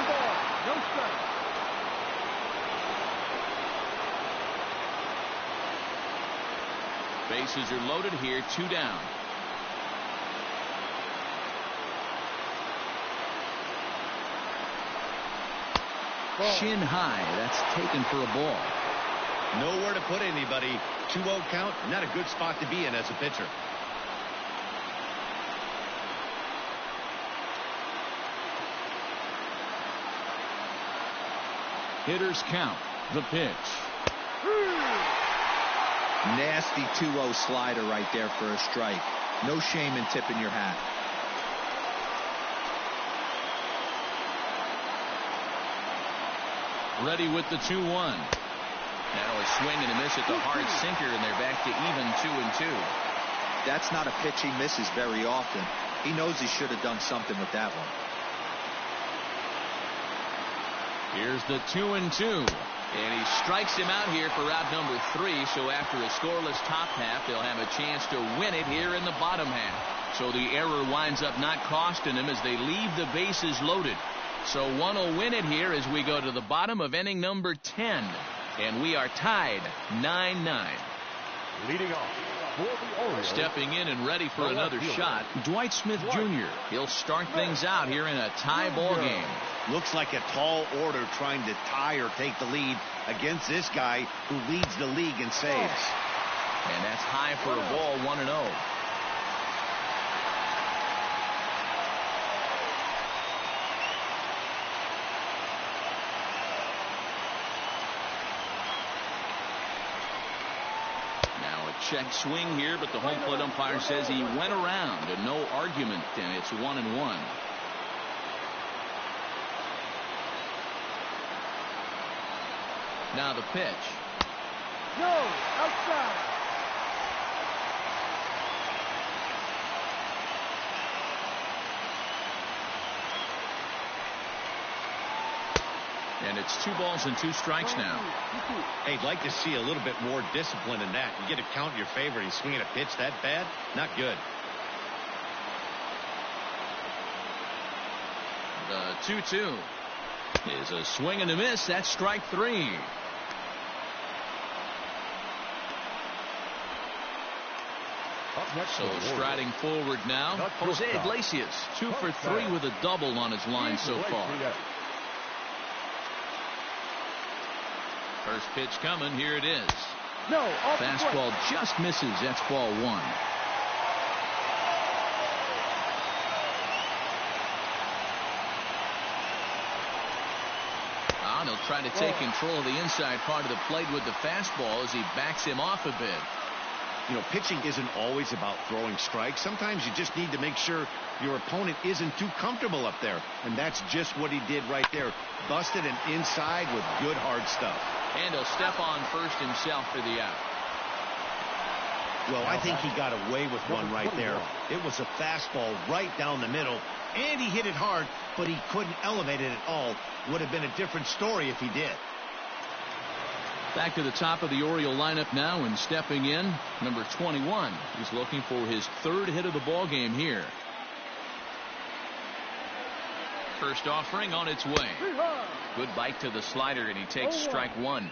ball, no strike. Bases are loaded here, 2 down. Ball. Shin high. That's taken for a ball. Nowhere to put anybody. 2-0 count. Not a good spot to be in as a pitcher. Hitters count. The pitch. Nasty 2-0 slider right there for a strike. No shame in tipping your hat. Ready with the 2-1. Now a swing and a miss at the hard sinker, and they're back to even 2-2. That's not a pitch he misses very often. He knows he should have done something with that one. Here's the 2-2. And he strikes him out here for out number 3. So after a scoreless top half, they'll have a chance to win it here in the bottom half. So the error winds up not costing them as they leave the bases loaded. So one will win it here as we go to the bottom of inning number 10. And we are tied 9-9. Leading off for the Orioles. Stepping in and ready for another shot, Dwight Smith Jr. He'll start things out here in a tie ball game. Looks like a tall order trying to tie or take the lead against this guy who leads the league in saves. And that's high for a ball, 1-0. Check swing here, but the home plate umpire says he went around and no argument, and it's 1-1. Now the pitch. No, outside. And it's 2 balls and 2 strikes now. Hey, I'd like to see a little bit more discipline in that. You get a count in your favor. He's swinging a pitch that bad. Not good. The 2-2 is a swing and a miss. That's strike 3. So striding forward now, Jose Iglesias, 2 for 3 with a double on his line so far. First pitch coming. Here it is. No, off fastball just misses. That's ball 1. And he'll try to take control of the inside part of the plate with the fastball as he backs him off a bit. You know, pitching isn't always about throwing strikes. Sometimes you just need to make sure your opponent isn't too comfortable up there. And that's just what he did right there. Busted him inside with good hard stuff. And he'll step on first himself for the out. Well, I think he got away with one right there. It was a fastball right down the middle, and he hit it hard, but he couldn't elevate it at all. Would have been a different story if he did. Back to the top of the Oriole lineup now, and stepping in, number 21. He's looking for his third hit of the ball game here. First offering on its way. Good bite to the slider, and he takes strike one.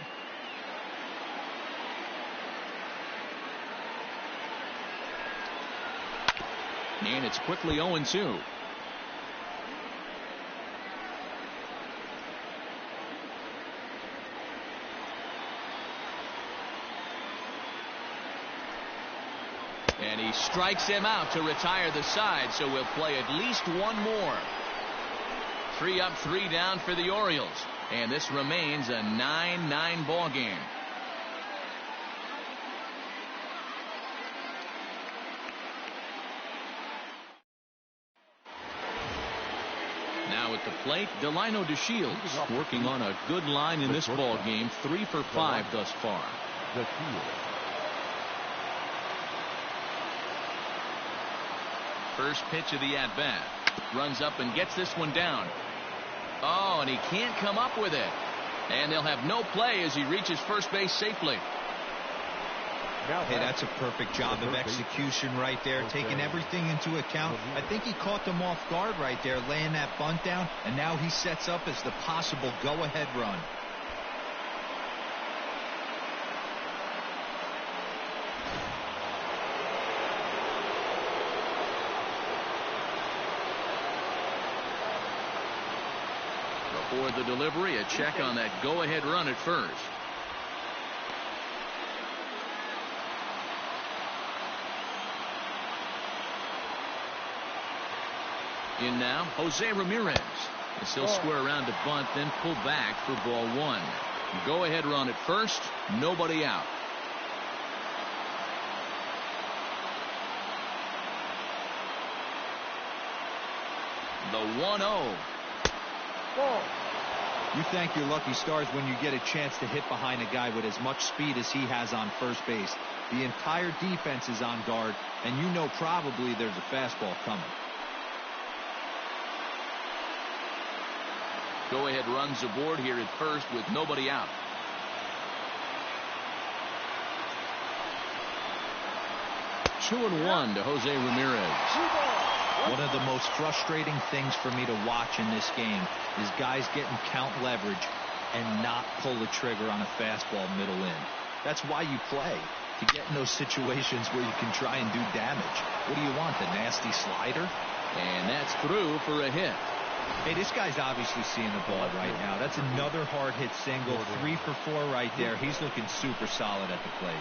And it's quickly 0-2. And he strikes him out to retire the side, so we'll play at least one more. 3 up, 3 down for the Orioles, and this remains a 9-9 ball game. Now at the plate, Delino DeShields working on a good line in this ball game. 3 for 5 thus far. First pitch of the at-bat. Runs up and gets this one down. Oh, and he can't come up with it. And they'll have no play as he reaches first base safely. Hey, that's a perfect job of execution right there, taking everything into account. I think he caught them off guard right there, laying that bunt down, and now he sets up as the possible go-ahead run. Before the delivery, a check on that go-ahead run at first. In now, Jose Ramirez. He'll square around to bunt, then pull back for ball one. Go-ahead run at first, nobody out. The 1-0. You thank your lucky stars when you get a chance to hit behind a guy with as much speed as he has on first base. The entire defense is on guard, and you know probably there's a fastball coming. Go ahead runs aboard here at first with nobody out. Two and one to Jose Ramirez. One of the most frustrating things for me to watch in this game is guys getting count leverage and not pull the trigger on a fastball middle in. That's why you play, to get in those situations where you can try and do damage. What do you want, the nasty slider? And that's through for a hit. Hey, this guy's obviously seeing the ball right now. That's another hard hit single. 3 for 4 right there. He's looking super solid at the plate.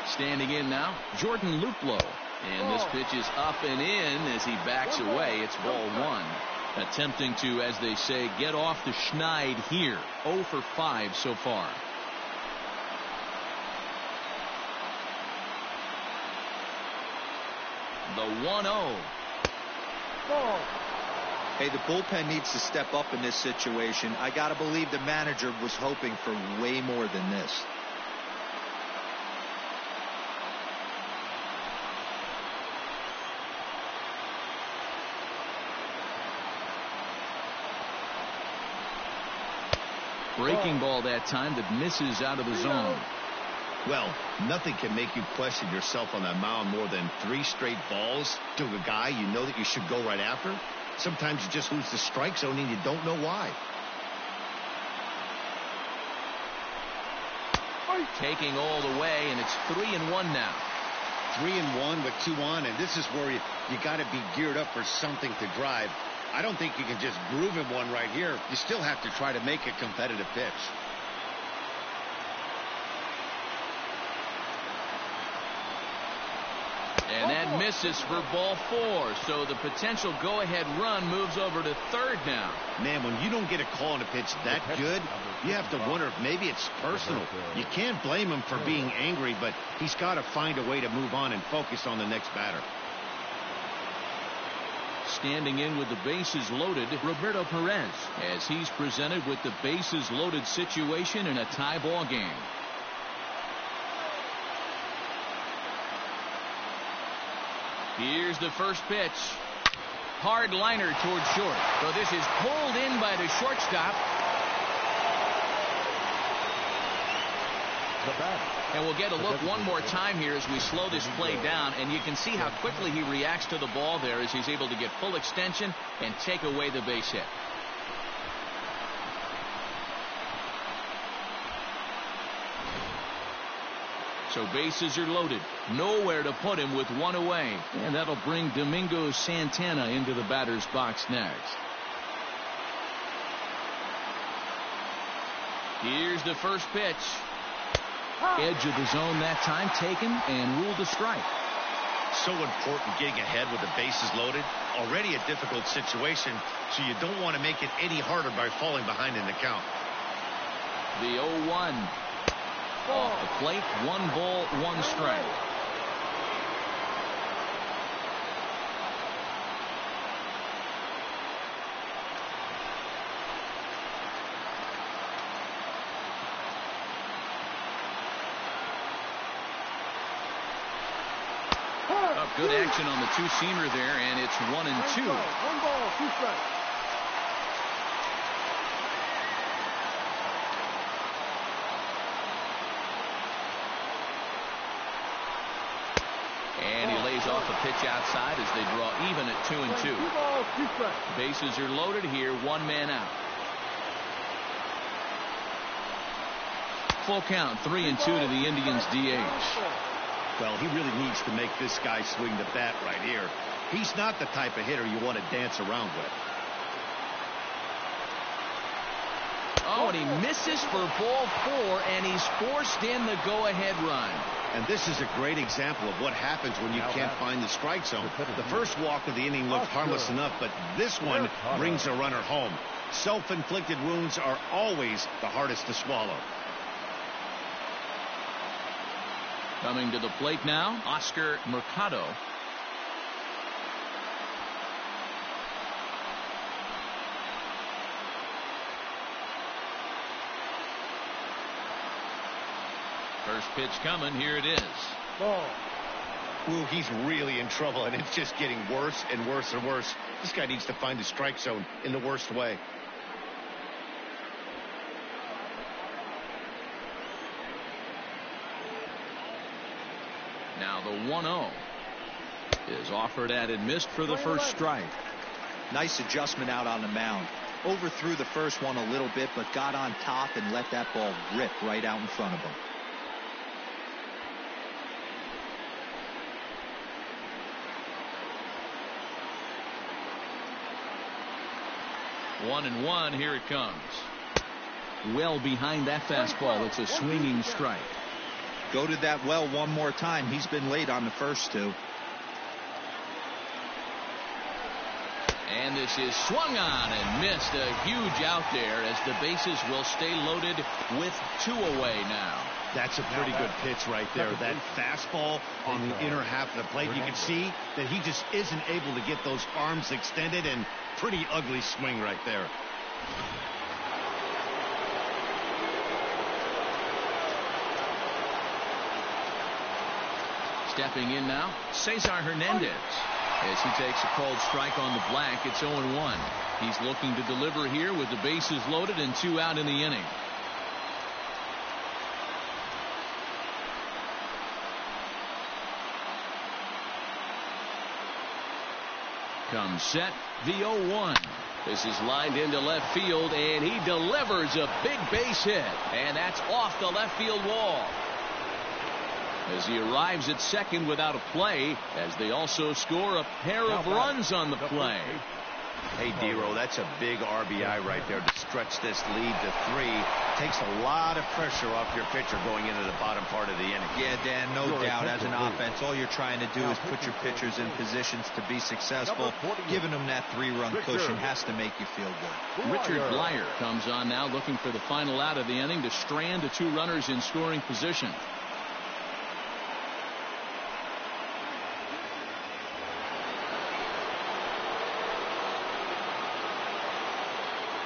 Standing in now, Jordan Luplow. And this pitch is up and in as he backs away. It's ball one. Attempting to, as they say, get off the schneid here. 0 for 5 so far. The 1-0. Hey, the bullpen needs to step up in this situation. I got to believe the manager was hoping for way more than this. Breaking ball that time that misses out of the zone. Well, nothing can make you question yourself on that mound more than 3 straight balls to a guy you know that you should go right after. Sometimes you just lose the strike zone and you don't know why. Taking all the way, and it's 3-1 now. 3-1 with 2 on, and this is where you got to be geared up for something to drive. I don't think you can just groove him one right here. You still have to try to make a competitive pitch. And that misses for ball 4. So the potential go-ahead run moves over to third now. Man, when you don't get a call on a pitch that good, you have to wonder if maybe it's personal. You can't blame him for being angry, but he's got to find a way to move on and focus on the next batter. Standing in with the bases loaded, Roberto Perez, as he's presented with the bases loaded situation in a tie ball game. Here's the first pitch. Hard liner towards short. So this is pulled in by the shortstop. And we'll get a look one more time here as we slow this play down, and you can see how quickly he reacts to the ball there as he's able to get full extension and take away the base hit. So bases are loaded. Nowhere to put him with one away. And that'll bring Domingo Santana into the batter's box next. Here's the first pitch. Edge of the zone that time taken and ruled a strike. So important getting ahead with the bases loaded. Already a difficult situation, so you don't want to make it any harder by falling behind in the count. The 0-1. Off the plate, 1 ball, 1 strike. Good action on the two-seamer there, and it's 1-2. 1 ball, 2 strikes. And he lays off a pitch outside as they draw even at 2-2. 2 balls, 2 strikes. Bases are loaded here, 1 man out. Full count, 3-2 to the Indians DH. Well, he really needs to make this guy swing the bat right here. He's not the type of hitter you want to dance around with. Oh, and he misses for ball 4, and he's forced in the go-ahead run. And this is a great example of what happens when you can't find the strike zone. The first walk of the inning looked harmless enough, but this one brings a runner home. Self-inflicted wounds are always the hardest to swallow. Coming to the plate now, Oscar Mercado. First pitch coming. Here it is. Ball. Ooh, he's really in trouble, and it's just getting worse and worse and worse. This guy needs to find the strike zone in the worst way. Now the 1-0 is offered at and missed for the first strike. Nice adjustment out on the mound. Overthrew the first one a little bit, but got on top and let that ball rip right out in front of him. One and one. Here it comes. Well behind that fastball. It's a swinging strike. Go to that well one more time. He's been late on the first 2. And this is swung on and missed. A huge out there as the bases will stay loaded with 2 away now. That's a pretty good pitch right there. That fastball on the inner half of the plate. You can see that he just isn't able to get those arms extended, and pretty ugly swing right there. Stepping in now, Cesar Hernandez. As he takes a called strike on the black, it's 0-1. He's looking to deliver here with the bases loaded and 2 out in the inning. Comes set, the 0-1. This is lined into left field, and he delivers a big base hit. And that's off the left field wall. As he arrives at second without a play, as they also score a pair of runs on the play. Hey, Dero, that's a big RBI right there to stretch this lead to 3. Takes a lot of pressure off your pitcher going into the bottom part of the inning. Yeah, Dan, no doubt. As an offense, all you're trying to do is put your pitchers in positions to be successful. Giving them that 3-run cushion has to make you feel good. Richard Blyer comes on now, looking for the final out of the inning to strand the 2 runners in scoring position.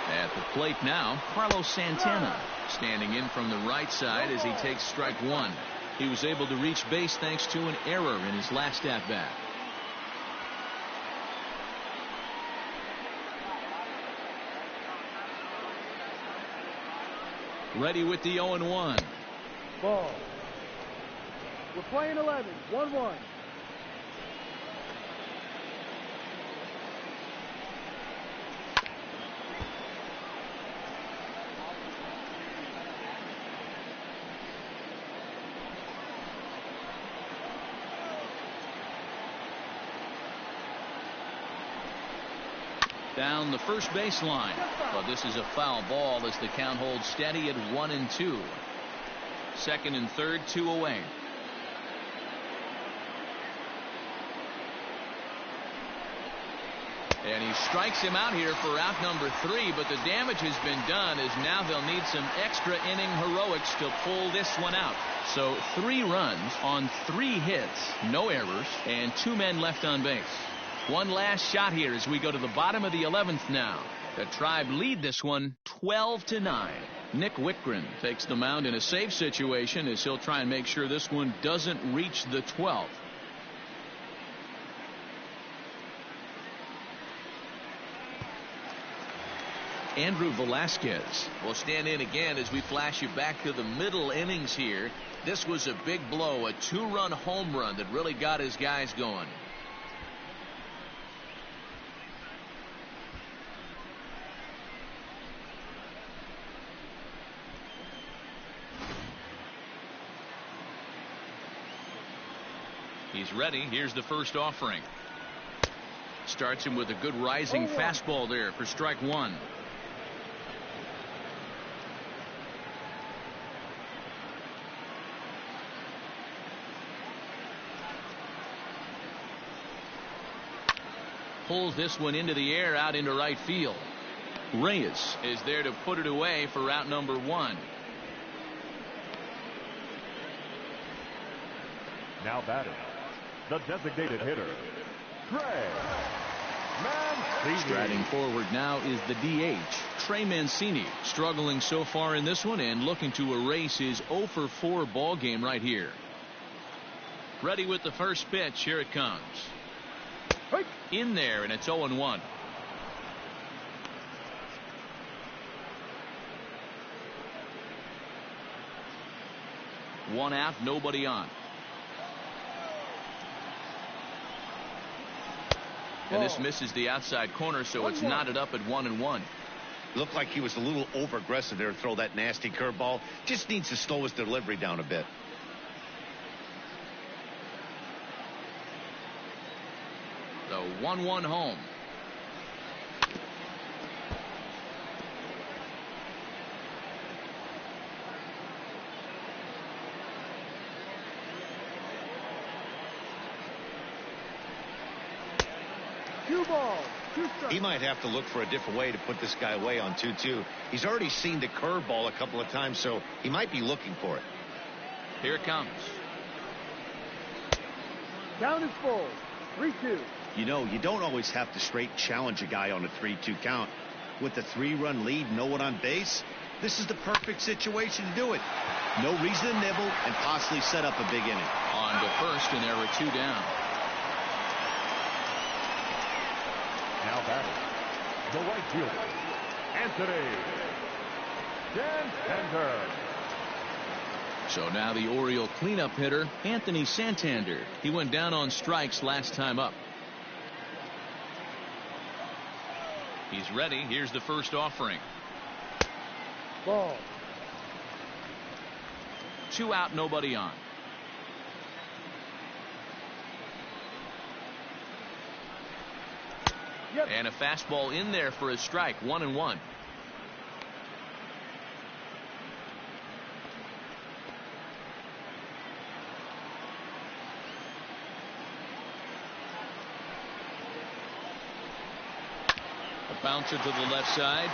At the plate now, Carlos Santana standing in from the right side as he takes strike 1. He was able to reach base thanks to an error in his last at-bat. Ready with the 0-1. Ball. We're playing 11. 1-1. Down the first baseline, but this is a foul ball as the count holds steady at 1-2. Second and third, 2 away. And he strikes him out here for out number 3, but the damage has been done as now they'll need some extra inning heroics to pull this one out. So 3 runs on 3 hits, no errors, and 2 men left on base. One last shot here as we go to the bottom of the 11th now. The Tribe lead this one 12-9. Nick Whitgren takes the mound in a safe situation as he'll try and make sure this one doesn't reach the 12th. Andrew Velasquez will stand in again as we flash you back to the middle innings here. This was a big blow, a 2-run home run that really got his guys going. He's ready. Here's the first offering. Starts him with a good rising fastball there for strike 1. Pulls this one into the air out into right field. Reyes is there to put it away for out number 1. Now batting, the designated hitter, Trey Mancini. Striding forward now is the DH, Trey Mancini, struggling so far in this one and looking to erase his 0-for-4 ball game right here. Ready with the first pitch. Here it comes. In there, and it's 0-1. One out, nobody on. And this misses the outside corner, so it's knotted up at 1-1. Looked like he was a little over aggressive there to throw that nasty curveball. Just needs to slow his delivery down a bit. The 1-1 home. He might have to look for a different way to put this guy away on 2-2. He's already seen the curveball a couple of times, so he might be looking for it. Here it comes. Count is full. 3-2. You know, you don't always have to straight challenge a guy on a 3-2 count. With the 3-run lead, no one on base, this is the perfect situation to do it. No reason to nibble and possibly set up a big inning. On to first, and there were 2 down. Now batting, the right fielder, Anthony Santander. So now the Oriole cleanup hitter, Anthony Santander. He went down on strikes last time up. He's ready. Here's the first offering. Ball. 2 out, nobody on. Yep. And a fastball in there for a strike. 1-1. A bouncer to the left side.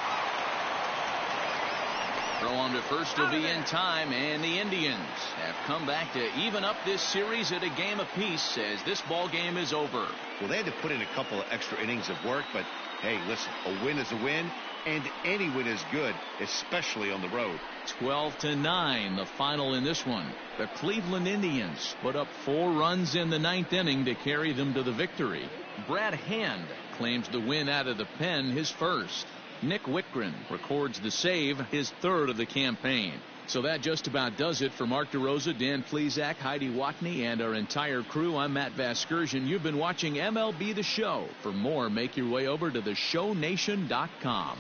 Throw on to first will be in time, and the Indians have come back to even up this series at a game apiece as this ball game is over. Well, they had to put in a couple of extra innings of work, but hey, listen, a win is a win, and any win is good, especially on the road. 12-9, the final in this one. The Cleveland Indians put up 4 runs in the 9th inning to carry them to the victory. Brad Hand claims the win out of the pen, his first. Nick Wittgren records the save, his 3rd of the campaign. So that just about does it for Mark DeRosa, Dan Plesac, Heidi Watney, and our entire crew. I'm Matt Vasgersian. You've been watching MLB The Show. For more, make your way over to theshownation.com.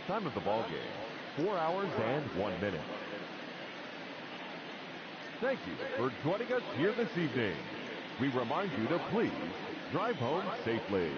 Time of the ball game, 4 hours and 1 minute. Thank you for joining us here this evening. We remind you to please drive home safely.